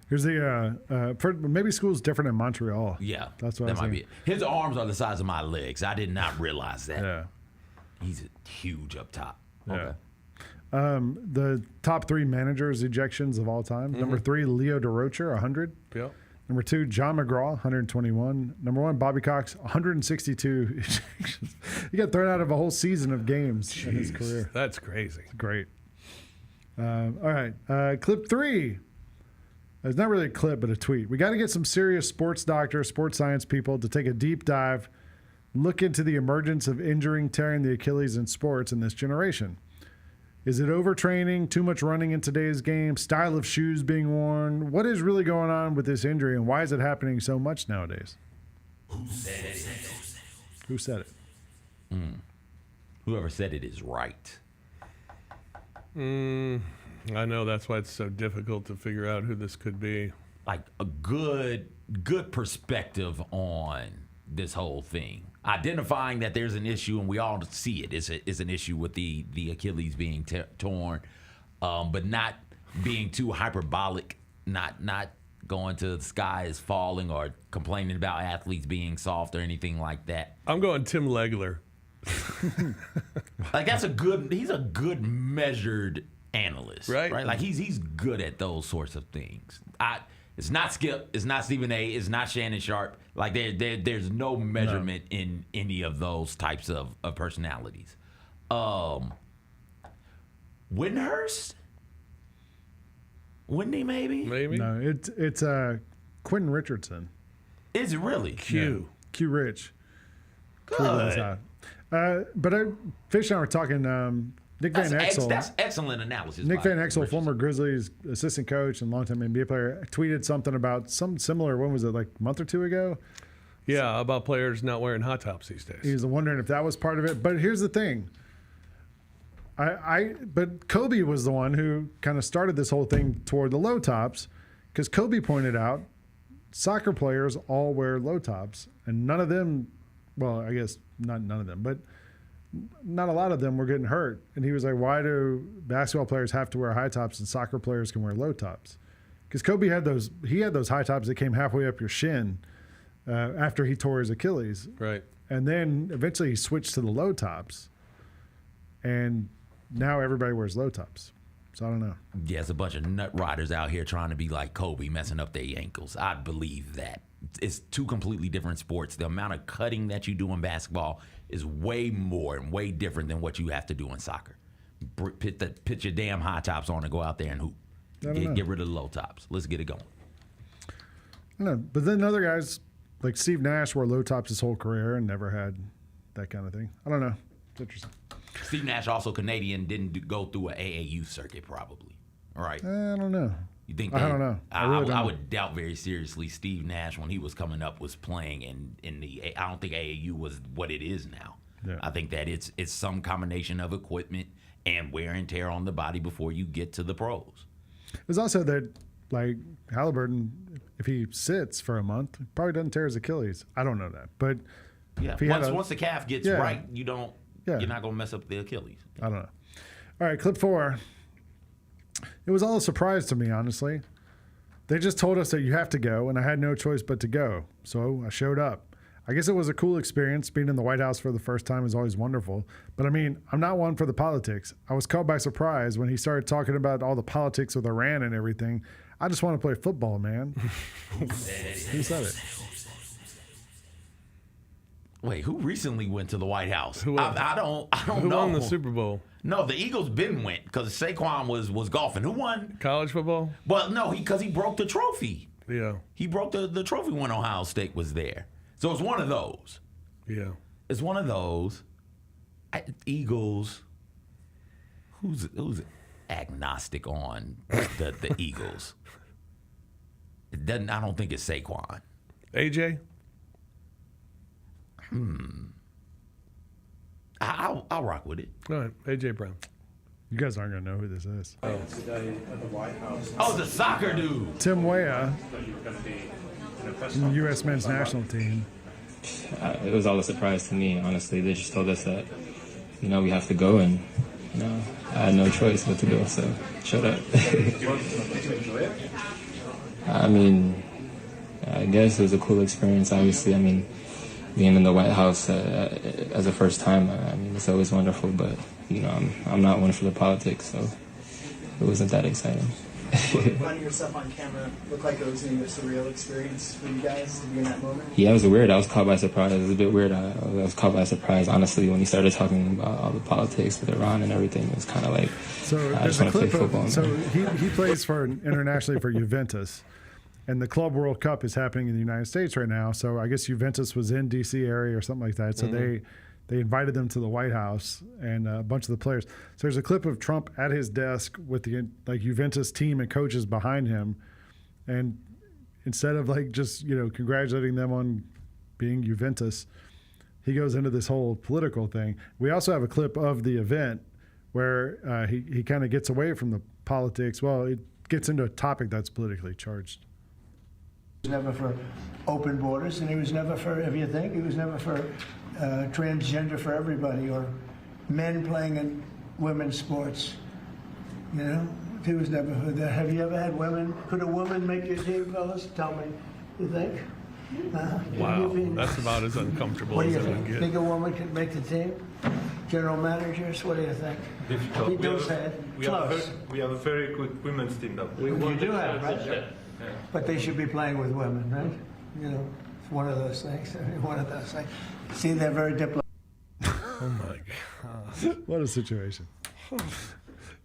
Here's maybe school's different in Montreal. Yeah, that's what that might be it. His arms are the size of my legs. I did not realize that. Yeah, he's huge up top. Yeah. Okay. The top 3 managers ejections of all time. Number 3, Leo Durocher, 100. Yep. Number 2, John McGraw, 121. Number 1, Bobby Cox, 162 ejections. He got thrown out of a whole season of games in his career. That's crazy. It's great. All right, clip 3. It's not really a clip, but a tweet. We got to get some serious sports doctors, sports science people to take a deep dive, look into the emergence of injuring, tearing the Achilles in sports in this generation. Is it overtraining, too much running in today's game, style of shoes being worn? What is really going on with this injury, and why is it happening so much nowadays? Who said it? Who said it? Whoever said it is right. I know, that's why it's so difficult to figure out who this could be. Like a good perspective on this whole thing. Identifying that there's an issue, and we all see it is an issue with the Achilles being torn, but not being too hyperbolic, not going to the sky is falling or complaining about athletes being soft or anything like that. I'm going Tim Legler. Like he's a good measured analyst, right? Like he's good at those sorts of things. It's not Skip, it's not Stephen A, it's not Shannon Sharp. Like there's no measurement in any of those types of personalities. Whittenhurst, Whitney maybe. No, it's Quentin Richardson. Is it really? Q Rich. Good. But Fish and I were talking. Nick Van Exel. That's excellent analysis. Nick Van Exel, former Grizzlies assistant coach and longtime NBA player, tweeted something about some similar. When was it? Like a month or 2 ago? Yeah, about players not wearing hot tops these days. He was wondering if that was part of it. But here's the thing. But Kobe was the one who kind of started this whole thing toward the low tops, because Kobe pointed out soccer players all wear low tops, and none of them. Well, I guess not none of them, but not a lot of them were getting hurt. And he was like, why do basketball players have to wear high tops and soccer players can wear low tops? Because Kobe had those high tops that came halfway up your shin after he tore his Achilles. Right. And then eventually he switched to the low tops. And now everybody wears low tops. So I don't know. Yeah, it's a bunch of nut riders out here trying to be like Kobe, messing up their ankles. I believe that. It's two completely different sports. The amount of cutting that you do in basketball is way more and way different than what you have to do in soccer. Put your damn high tops on and go out there and hoop. Get rid of the low tops. Let's get it going. I don't know. But then other guys, like Steve Nash, wore low tops his whole career and never had that kind of thing. I don't know. It's interesting. Steve Nash, also Canadian, didn't go through an AAU circuit probably. All right. I don't know. You think? I don't know. I would doubt very seriously Steve Nash when he was coming up was playing in the. I don't think AAU was what it is now. Yeah. I think that it's some combination of equipment and wear and tear on the body before you get to the pros. There's also that, like, Halliburton, if he sits for a month, he probably doesn't tear his Achilles. I don't know that, but Yeah. if he Once the calf gets right, you don't. Yeah. You're not gonna mess up the Achilles. I don't know. All right, clip 4. It was all a surprise to me, honestly. They just told us that you have to go, and I had no choice but to go. So I showed up. I guess it was a cool experience. Being in the White House for the first time is always wonderful. But I mean, I'm not one for the politics. I was caught by surprise when he started talking about all the politics with Iran and everything. I just want to play football, man. Who said it? Wait, who recently went to the White House? I don't Who know. won the Super Bowl? No, the Eagles went because Saquon was golfing. Who won? College football? Well, no, because he broke the trophy. Yeah. He broke the trophy when Ohio State was there. So it's one of those. Yeah. It's one of those. Eagles. Who's agnostic on the Eagles? It doesn't. I don't think it's Saquon. AJ? I'll rock with it. All right, AJ Brown. You guys aren't going to know who this is. Oh, the soccer dude. Tim Weah, from the U.S. men's national team. It was all a surprise to me, honestly. They just told us that, we have to go, and, I had no choice but to go, so shut up. Did you enjoy it? I mean, I guess it was a cool experience, obviously. I mean, being in the White House as a first time, I mean, it's always wonderful, but, I'm not one for the politics, so it wasn't that exciting. Finding yourself on camera looked like it was a surreal experience for you guys to be in that moment? Yeah, it was weird. I was caught by surprise. It was a bit weird. I was caught by surprise, honestly, when he started talking about all the politics with Iran and everything. It was kind of like, I just want to play football. So he plays for internationally for Juventus, and the Club World Cup is happening in the United States right now. So I guess Juventus was in D.C. area or something like that. So they invited them to the White House and a bunch of the players. So there's a clip of Trump at his desk with the Juventus team and coaches behind him, and instead of just congratulating them on being Juventus, he goes into this whole political thing. We also have a clip of the event where he kind of gets away from the politics. Well, it gets into a topic that's politically charged. He was never for open borders, and he was never for, if you think, he was never for transgender for everybody, or men playing in women's sports. He was never for that. Have you ever had women? Could a woman make your team, fellas? Tell me. You think? Wow, that's about as uncomfortable what do as you it think? can get. Think a woman could make the team? General managers, what do you think? Difficult. We don't say it. Close. We have a very good women's team, though. You do have, right? Yeah. But they should be playing with women, right? It's one of those things. One of those things. See, they're very diplomatic. Oh my God! What a situation!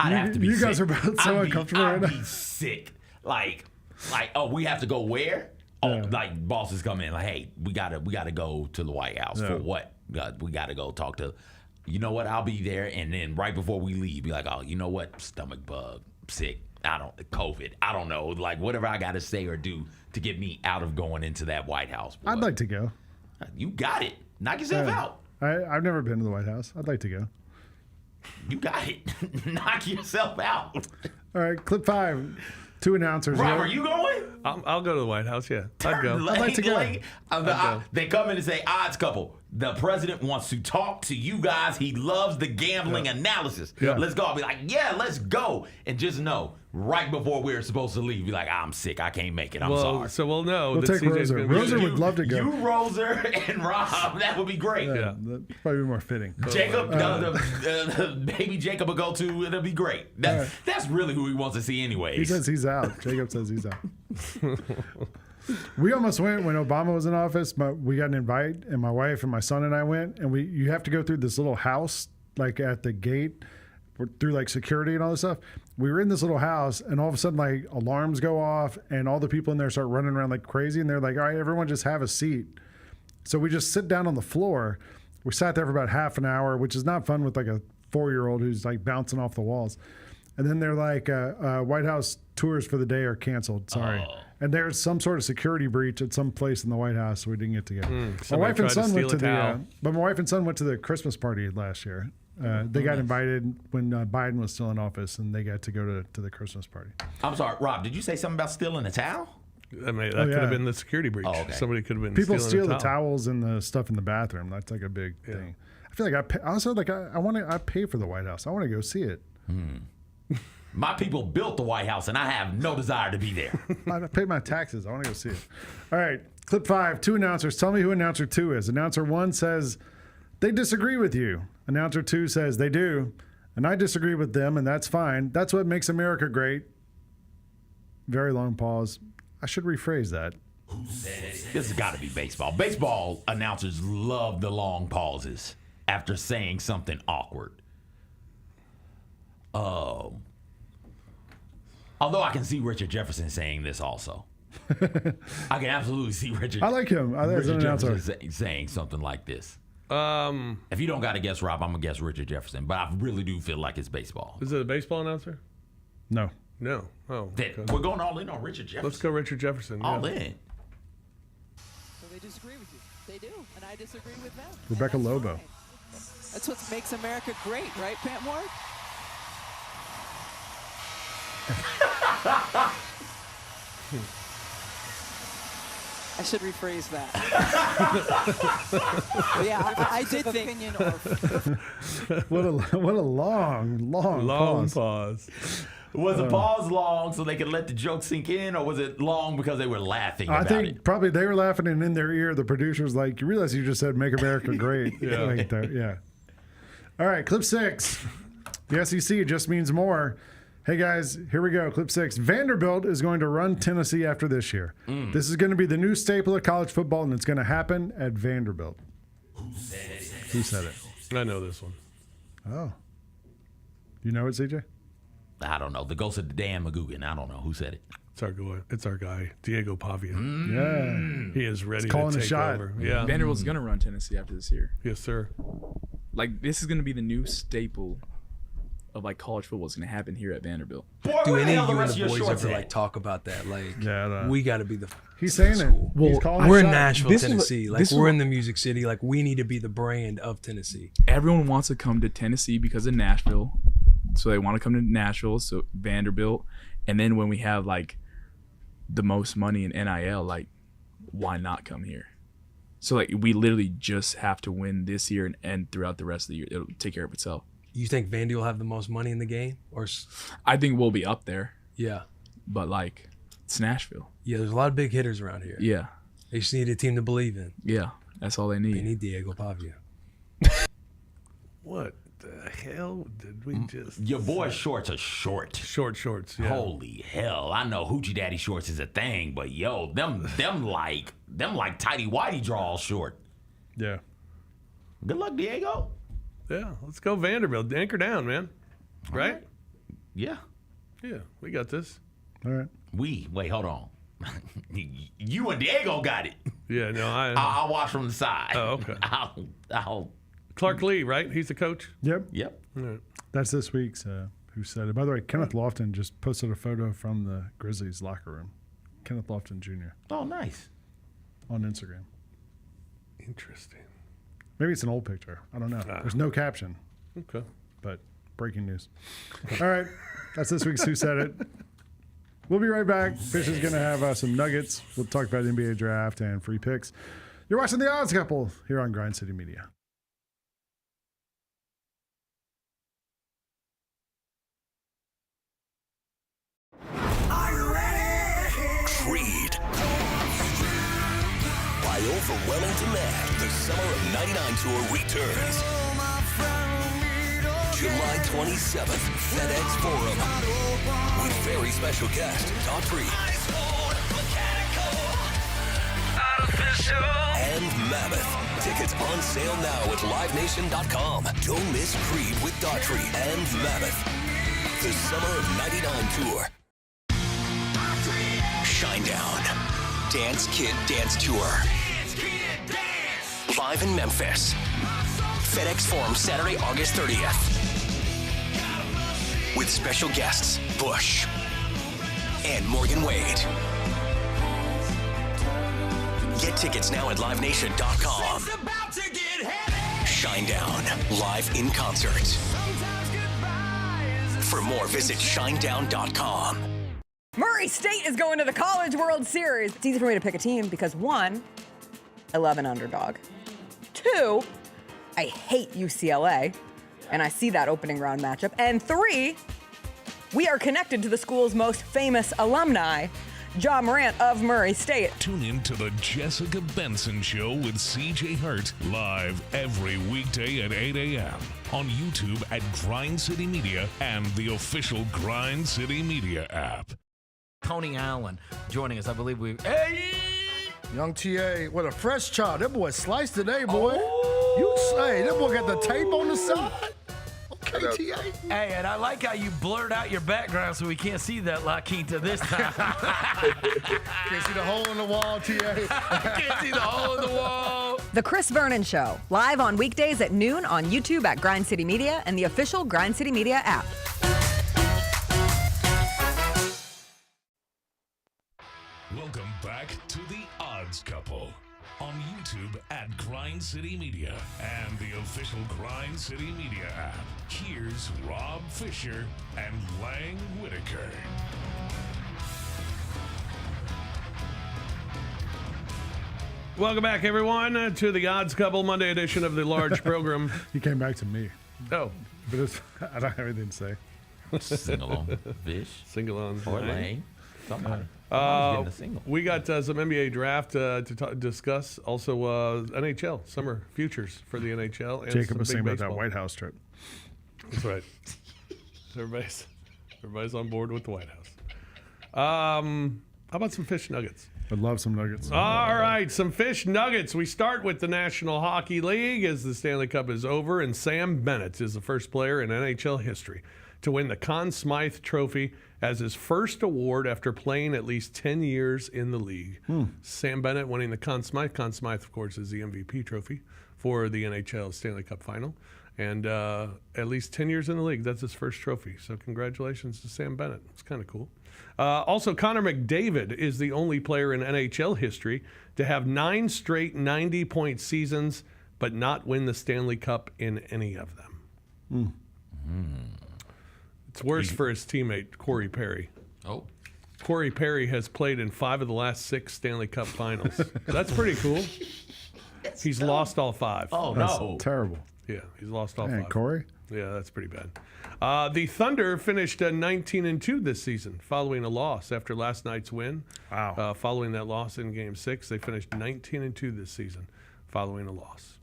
I'd have to be. You sick. guys are both so uncomfortable right now. I'd be sick. Like, oh, we have to go where? Oh, like bosses come in, like, hey, we gotta go to the White House for what? We gotta go talk to. You know what? I'll be there, and then right before we leave, be like, oh, you know what? Stomach bug, sick. COVID. I don't know. Like whatever I gotta say or do to get me out of going into that White House. Boy. I'd like to go. You got it. Knock yourself out. I've never been to the White House. I'd like to go. You got it. Knock yourself out. All right, clip 5. 2 announcers. Rob, are you going? I'll go to the White House. Yeah, I'd go. I'd like to go. They come in and say odds couple. The president wants to talk to you guys. He loves the gambling analysis. Yeah. Let's go. I'll be like, yeah, let's go. And just know, right before we're supposed to leave, be like, I'm sick. I can't make it. I'm sorry. So we'll know. We'll that take CJ's Roser. gonna be Roser there. would love to go. You, Roser, and Rob. That would be great. Yeah, that'd probably be more fitting. Jacob, the baby Jacob will go to. It'll be great. That's really who he wants to see anyways. He says he's out. Jacob says he's out. We almost went when Obama was in office, but we got an invite, and my wife and my son and I went, and you have to go through this little house, like at the gate, through like security and all this stuff. We were in this little house, and all of a sudden, like alarms go off, and all the people in there start running around like crazy, and they're like, all right, everyone just have a seat. So we just sit down on the floor. We sat there for about half an hour, which is not fun with like a 4-year-old who's like bouncing off the walls. And then they're like, White House tours for the day are canceled. Sorry. Oh. And there's some sort of security breach at some place in the White House, so we didn't get to go. My somebody wife and tried to son went steal to a the, towel. but my wife and son went to the Christmas party last year. They got invited when Biden was still in office, and they got to go to the Christmas party. I'm sorry, Rob. Did you say something about stealing a towel? I mean, that could have been the security breach. Oh, okay. Somebody could have been People stealing steal a the towel. towels and the stuff in the bathroom. That's like a big thing. I feel like I pay for the White House. I want to go see it. My people built the White House, and I have no desire to be there. I pay my taxes. I want to go see it. All right. Clip 5, 2 announcers. Tell me who announcer 2 is. Announcer 1 says they disagree with you. Announcer 2 says they do. And I disagree with them, and that's fine. That's what makes America great. Very long pause. I should rephrase that. This has got to be baseball. Baseball announcers love the long pauses after saying something awkward. Although I can see Richard Jefferson saying this also. I can absolutely see Richard. I like him. I think as an Richard announcer. Jefferson saying something like this. If you don't got to guess Rob, I'm gonna guess Richard Jefferson. But I really do feel like it's baseball. Is it a baseball announcer? No. No. Oh. That okay. we're going all in on Richard Jefferson. Let's go Richard Jefferson. All yeah. in. So they disagree with you. They do, and I disagree with them. Rebecca Lobo. That's what makes America great, right, Pam Ward? I should rephrase that. Yeah, I did think. Opinion What a long pause. Was the pause long so they could let the joke sink in, or was it long because they were laughing I about think it? probably they were laughing, and in their ear, the producer's like, you realize you just said make America great. Yeah. All right, clip 6. The SEC just means more. Hey, guys, here we go. Clip 6. Vanderbilt is going to run Tennessee after this year. This is going to be the new staple of college football, and it's going to happen at Vanderbilt. Who said it? I know this one. Oh. You know it, CJ? I don't know. The ghost of Dan McGugan. I don't know who said it. It's our guy, Diego Pavia. Yeah. He is ready Calling to a take shot. over. Yeah. Vanderbilt's going to run Tennessee after this year. Yes, sir. Like, this is going to be the new staple of, like, college football is going to happen here at Vanderbilt. Do any of you and the boys ever, like, talk about that? Like, we got to be the He's saying it. He's calling we're a in shot. Nashville, Tennessee. Like, we're in the Music City. Like, we need to be the brand of Tennessee. Everyone wants to come to Tennessee because of Nashville. So they want to come to Nashville, so Vanderbilt. And then when we have, like, the most money in NIL, like, why not come here? So, like, we literally just have to win this year and throughout the rest of the year. It'll take care of itself. You think Vandy will have the most money in the game? Or I think we'll be up there. Yeah. But, like, it's Nashville. Yeah, there's a lot of big hitters around here. Yeah. They just need a team to believe in. Yeah, that's all they need. They need Diego Pavia. What the hell did we just... Your boy's shorts are short. Short shorts, yeah. Holy hell. I know Hoochie Daddy shorts is a thing, but yo, them like tighty whitey draws short. Yeah. Good luck, Diego. Yeah, let's go Vanderbilt. Anchor down, man. Right? Yeah. Yeah, we got this. All right. Wait, hold on. You and Diego got it. Yeah, no, I'll watch from the side. Oh, okay. I'll Clark Lee, right? He's the coach? Yep. All right. That's this week's Who Said It. By the way, Kenneth Lofton just posted a photo from the Grizzlies locker room. Kenneth Lofton Jr. Oh, nice. On Instagram. Interesting. Maybe it's an old picture. I don't know. There's no caption. Okay. But breaking news. All right. That's this week's Who Said It. We'll be right back. Fish is going to have some nuggets. We'll talk about NBA draft and free picks. You're watching The Odds Couple here on Grind City Media. Creed. By overwhelming demand, the Summer of '99 tour returns. July 27th, FedEx Forum. With very special guest, Daughtry. And Mammoth. Tickets on sale now at LiveNation.com. Don't miss Creed with Daughtry and Mammoth. The Summer of '99 tour. Shinedown. Dance Kid Dance Tour. Live in Memphis. FedEx Forum, Saturday, August 30th. With special guests, Bush and Morgan Wade. Get tickets now at LiveNation.com. Shinedown, live in concert. For more, visit Shinedown.com. Murray State is going to the College World Series. It's easy for me to pick a team because 1, I love an underdog. 2, I hate UCLA, and I see that opening round matchup. And 3, we are connected to the school's most famous alumni, John Morant of Murray State. Tune in to the Jessica Benson Show with CJ Hurt live every weekday at 8 a.m. on YouTube at Grind City Media and the official Grind City Media app. Tony Allen joining us. I believe Hey! Young TA with a fresh chop. That boy sliced today, boy. You say that boy got the tape on the side? Okay, TA. Hey, and I like how you blurred out your background so we can't see that La Quinta this time. Can't see the hole in the wall, TA. Can't see the hole in the wall. The Chris Vernon Show, live on weekdays at noon on YouTube at Grind City Media and the official Grind City Media app. Welcome back to the Odds Couple on YouTube at Grind City Media and the official Grind City Media app. Here's Rob Fisher and Lang Whitaker. Welcome back, everyone, to the Odds Couple Monday edition of the large program. You came back to me. Oh. But I don't have anything to say. Single on Fish. Single on Or Lane. Somebody. Getting a single. We got some NBA draft to discuss. Also, NHL summer futures for the NHL. And Jacob was some saying big about that baseball. White House trip. That's right. Everybody's on board with the White House. How about some fish nuggets? I'd love some nuggets. All right, some fish nuggets. We start with the National Hockey League as the Stanley Cup is over, and Sam Bennett is the first player in NHL history to win the Conn Smythe Trophy as his first award after playing at least 10 years in the league. Sam Bennett winning the Conn Smythe. Conn Smythe, of course, is the MVP trophy for the NHL Stanley Cup Final. And at least 10 years in the league, that's his first trophy. So congratulations to Sam Bennett. It's kind of cool. Also, Connor McDavid is the only player in NHL history to have 9 straight 90-point seasons, but not win the Stanley Cup in any of them. It's worse for his teammate, Corey Perry. Oh. Corey Perry has played in 5 of the last 6 Stanley Cup finals. That's pretty cool. He's lost all 5. Oh, That's no. terrible. Yeah, he's lost all Man, 5. Corey? Yeah, that's pretty bad. The Thunder finished 19-2 this season following a loss after last night's win. Wow. Following that loss in Game 6, they finished 19-2 this season following a loss.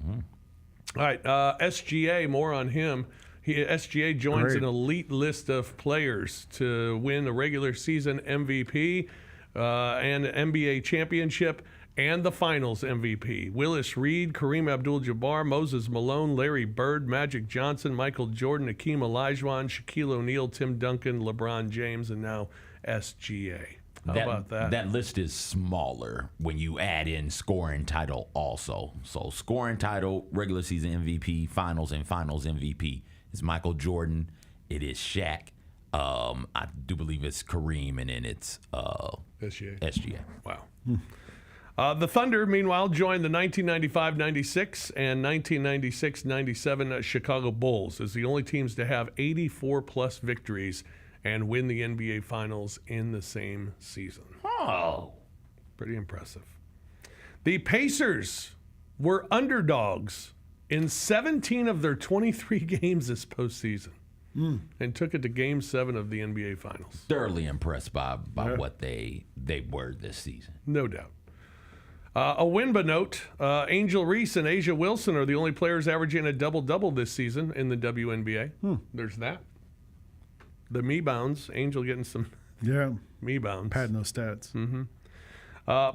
All right, SGA, more on him. SGA joins an elite list of players to win a regular season MVP and NBA championship and the Finals MVP. Willis Reed, Kareem Abdul-Jabbar, Moses Malone, Larry Bird, Magic Johnson, Michael Jordan, Hakeem Olajuwon, Shaquille O'Neal, Tim Duncan, LeBron James, and now SGA. How about that? That list is smaller when you add in scoring title also. So scoring title, regular season MVP, Finals, and Finals MVP is Michael Jordan. It is Shaq. I do believe it's Kareem, and then it's SGA. Wow. The Thunder, meanwhile, joined the 1995-96 and 1996-97 Chicago Bulls as the only teams to have 84-plus victories and win the NBA Finals in the same season. Oh. Pretty impressive. The Pacers were underdogs in 17 of their 23 games this postseason and took it to Game 7 of the NBA Finals. Thoroughly impressed by what they were this season. No doubt. A Winba note, Angel Reese and Asia Wilson are the only players averaging a double-double this season in the WNBA. There's that. The me-bounds, Angel getting some me-bounds. Padding those stats.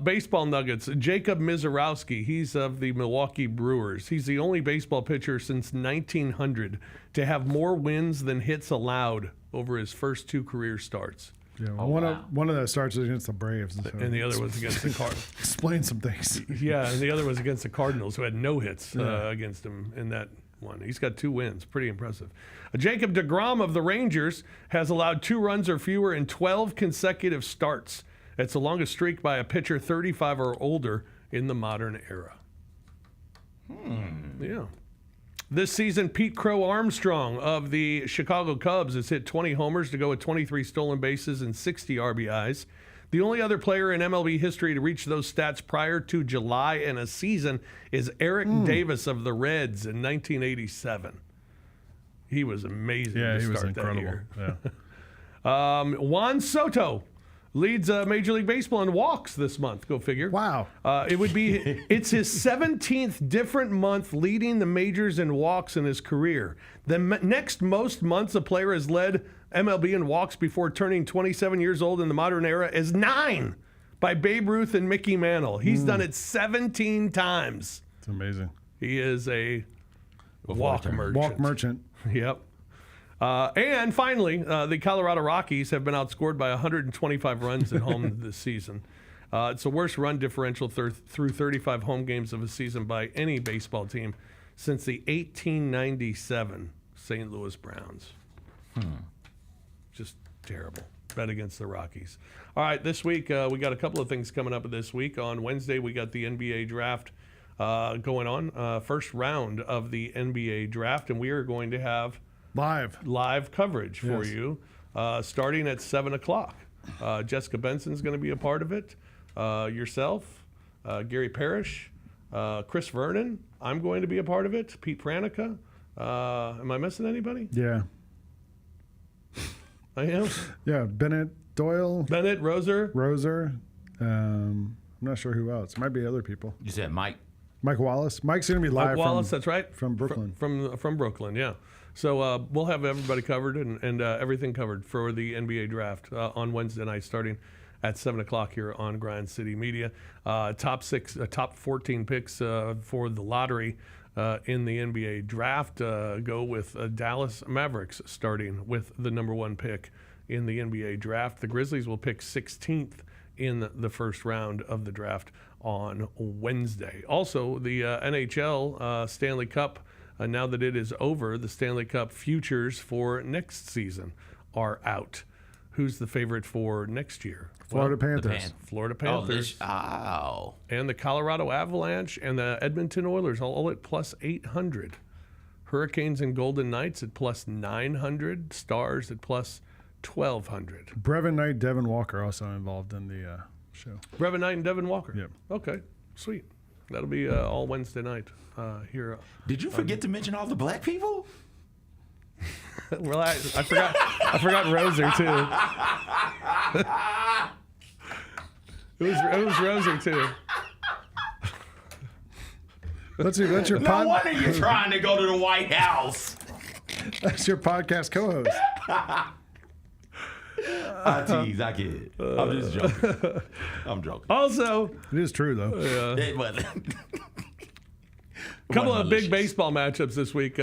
Baseball nuggets, Jacob Mizorowski, he's of the Milwaukee Brewers. He's the only baseball pitcher since 1900 to have more wins than hits allowed over his first 2 career starts. Yeah, well, one of those starts was against the Braves. And the other was against the Cardinals. Explain some things. Yeah, and the other was against the Cardinals, who had no hits against him in that one. He's got 2 wins. Pretty impressive. Jacob deGrom of the Rangers has allowed 2 runs or fewer in 12 consecutive starts. It's the longest streak by a pitcher 35 or older in the modern era. Yeah. This season, Pete Crow Armstrong of the Chicago Cubs has hit 20 homers to go with 23 stolen bases and 60 RBIs. The only other player in MLB history to reach those stats prior to July in a season is Eric Davis of the Reds in 1987. He was amazing Yeah, to he was start that incredible. year. Yeah. Juan Soto leads Major League Baseball in walks this month. Go figure. Wow. It's his 17th different month leading the majors in walks in his career. The next most months a player has led MLB in walks before turning 27 years old in the modern era is 9 by Babe Ruth and Mickey Mantle. He's done it 17 times. It's amazing. He is a walk merchant. Walk merchant. Yep. And finally, the Colorado Rockies have been outscored by 125 runs at home this season. It's the worst run differential through 35 home games of a season by any baseball team since the 1897 St. Louis Browns. Just terrible. Bet against the Rockies. All right, this week we got a couple of things coming up this week. On Wednesday, we got the NBA draft going on. First round of the NBA draft, and we are going to have live coverage for you starting at 7 o'clock. Jessica Benson's going to be a part of it. Yourself, Gary Parrish, Chris Vernon. I'm going to be a part of it. Pete Pranica. Am I missing anybody? Yeah. I am? Yeah, Bennett Doyle. Bennett, Roser. I'm not sure who else. Might be other people. You said Mike Wallace. Mike's going to be live Mike Wallace, that's right. From Brooklyn. From Brooklyn, yeah. So we'll have everybody covered and everything covered for the NBA draft on Wednesday night starting at 7 o'clock here on Grind City Media. Top 14 picks for the lottery in the NBA draft go with Dallas Mavericks starting with the number 1 pick in the NBA draft. The Grizzlies will pick 16th in the first round of the draft on Wednesday. Also, the NHL Stanley Cup, now that it is over, the Stanley Cup futures for next season are out. Who's the favorite for next year? Florida Panthers. Florida Panthers. And the Colorado Avalanche and the Edmonton Oilers all at plus 800. Hurricanes and Golden Knights at plus 900. Stars at plus 1,200. Brevin Knight, Devin Walker also involved in the show. Brevin Knight and Devin Walker? Yep. Okay, sweet. That'll be all Wednesday night here. Did you forget to mention all the black people? Well, I forgot Roser too. it was Roser too. That's your No wonder you're trying to go to the White House. That's your podcast co-host. I tease, I kid. I'm just joking. I'm joking. Also, it is true though. It wasn't. A couple of big baseball matchups this week.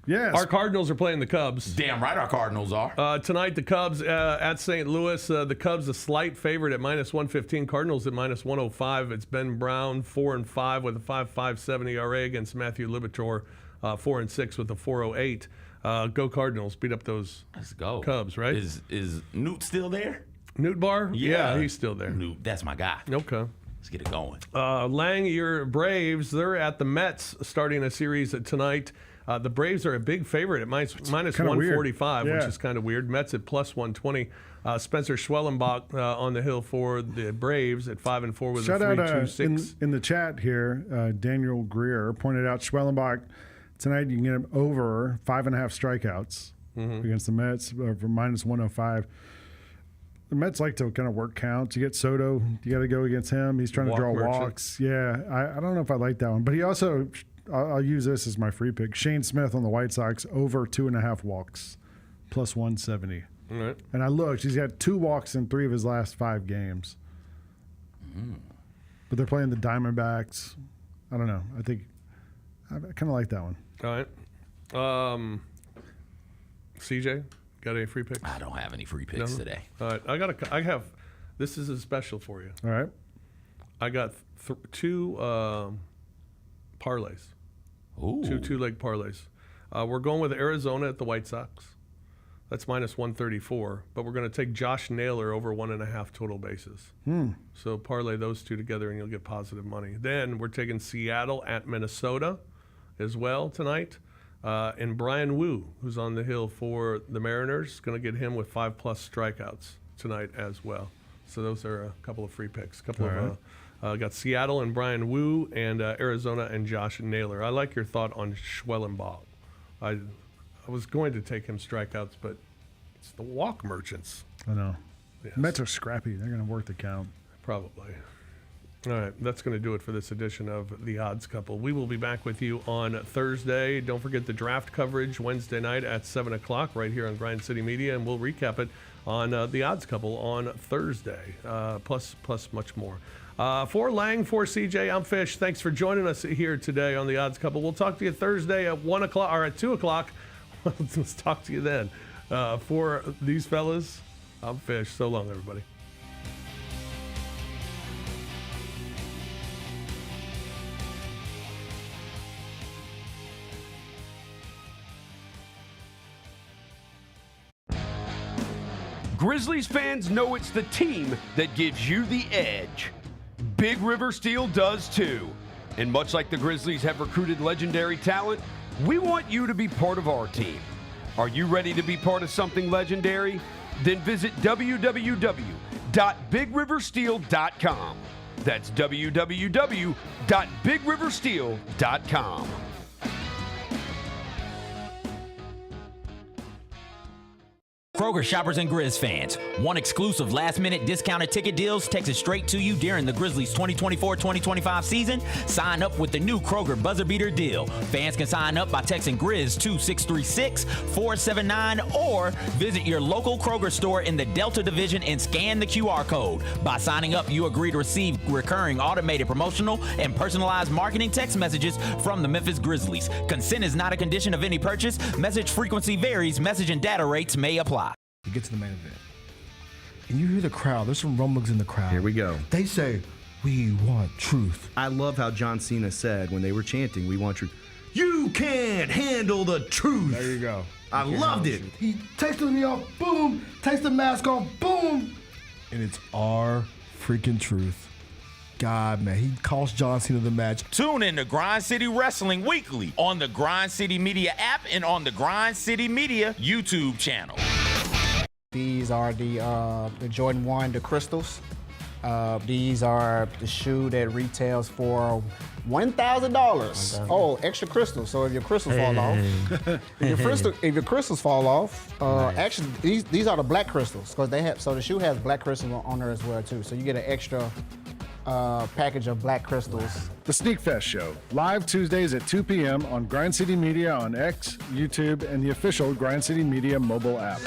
Yes. Our Cardinals are playing the Cubs. Damn right our Cardinals are. Tonight, the Cubs at St. Louis. The Cubs a slight favorite at minus 115. Cardinals at minus 105. It's Ben Brown, 4-5 with a 5.57 ERA against Matthew Liberatore, 4-6 with a 4.08. Go Cardinals. Beat up those Cubs, right? Is Newt still there? Newt Bar? Yeah, he's still there. Newt, that's my guy. Okay. Let's get it going. Lang, your Braves, they're at the Mets starting a series tonight. The Braves are a big favorite at minus kinda 145, weird. which Yeah. is kind of weird. Mets at plus 120. Spencer Schwellenbach on the hill for the Braves at 5-4 with Shout a out 3.26. in the chat here, Daniel Greer pointed out Schwellenbach tonight. You can get him over 5.5 strikeouts against the Mets for minus 105. The Mets like to kind of work counts. You get Soto, you got to go against him. He's trying to draw Merchant. walks. Yeah, I don't know if I like that one, but he also, I'll use this as my free pick. Shane Smith on the White Sox over 2.5 walks, plus 170. All right. And I looked, he's got 2 walks in 3 of his last 5 games. But they're playing the Diamondbacks. I don't know. I think I kind of like that one. All right. CJ, got any free picks? I don't have any free picks No? today. All right. I have. This is a special for you. All right. I got 2 parlays. Ooh. 2-leg parlays. We're going with Arizona at the White Sox. That's minus 134. But we're going to take Josh Naylor over 1.5 total bases. So parlay those 2 together and you'll get positive money. Then we're taking Seattle at Minnesota as well tonight. And Brian Wu, who's on the hill for the Mariners, going to get him with 5+ strikeouts tonight as well. So those are a couple of free picks. Got Seattle and Brian Wu, and Arizona and Josh Naylor. I like your thought on Schwellenbach. I was going to take him strikeouts, but it's the walk merchants. I know. Yes. Mets are scrappy. They're going to work the count. Probably. All right, that's going to do it for this edition of The Odds Couple. We will be back with you on Thursday. Don't forget the draft coverage Wednesday night at 7 o'clock right here on Grind City Media, and we'll recap it on The Odds Couple on Thursday, plus much more. For Lang, for CJ, I'm Fish. Thanks for joining us here today on The Odds Couple. We'll talk to you Thursday at 1 o'clock or at 2 o'clock. Let's talk to you then. For these fellas, I'm Fish. So long, everybody. Grizzlies fans know it's the team that gives you the edge. Big River Steel does too. And much like the Grizzlies have recruited legendary talent, we want you to be part of our team. Are you ready to be part of something legendary? Then visit www.bigriversteel.com. That's www.bigriversteel.com. Kroger shoppers and Grizz fans, want exclusive last-minute discounted ticket deals texted straight to you during the Grizzlies 2024-2025 season? Sign up with the new Kroger Buzzer Beater deal. Fans can sign up by texting Grizz to 636-479 or visit your local Kroger store in the Delta Division and scan the QR code. By signing up, you agree to receive recurring automated promotional and personalized marketing text messages from the Memphis Grizzlies. Consent is not a condition of any purchase. Message frequency varies. Message and data rates may apply. You get to the main event, and you hear the crowd. There's some rumblings in the crowd. Here we go. They say, "We want truth." I love how John Cena said when they were chanting, "We want truth." You can't handle the truth. There you go. I loved it. He takes me off, boom. Takes the mask off, boom. And it's our freaking truth. God, man, he cost John Cena the match. Tune in to Grind City Wrestling weekly on the Grind City Media app and on the Grind City Media YouTube channel. These are the Jordan 1, the crystals. These are the shoe that retails for $1,000. Oh, extra crystals. So if your crystals fall off, if your crystals fall off, actually these are the black crystals because they have. So the shoe has black crystals on there as well too. So you get an extra package of black crystals. The Sneak Fest Show, live Tuesdays at 2 p.m. on Grind City Media on X, YouTube, and the official Grind City Media mobile app.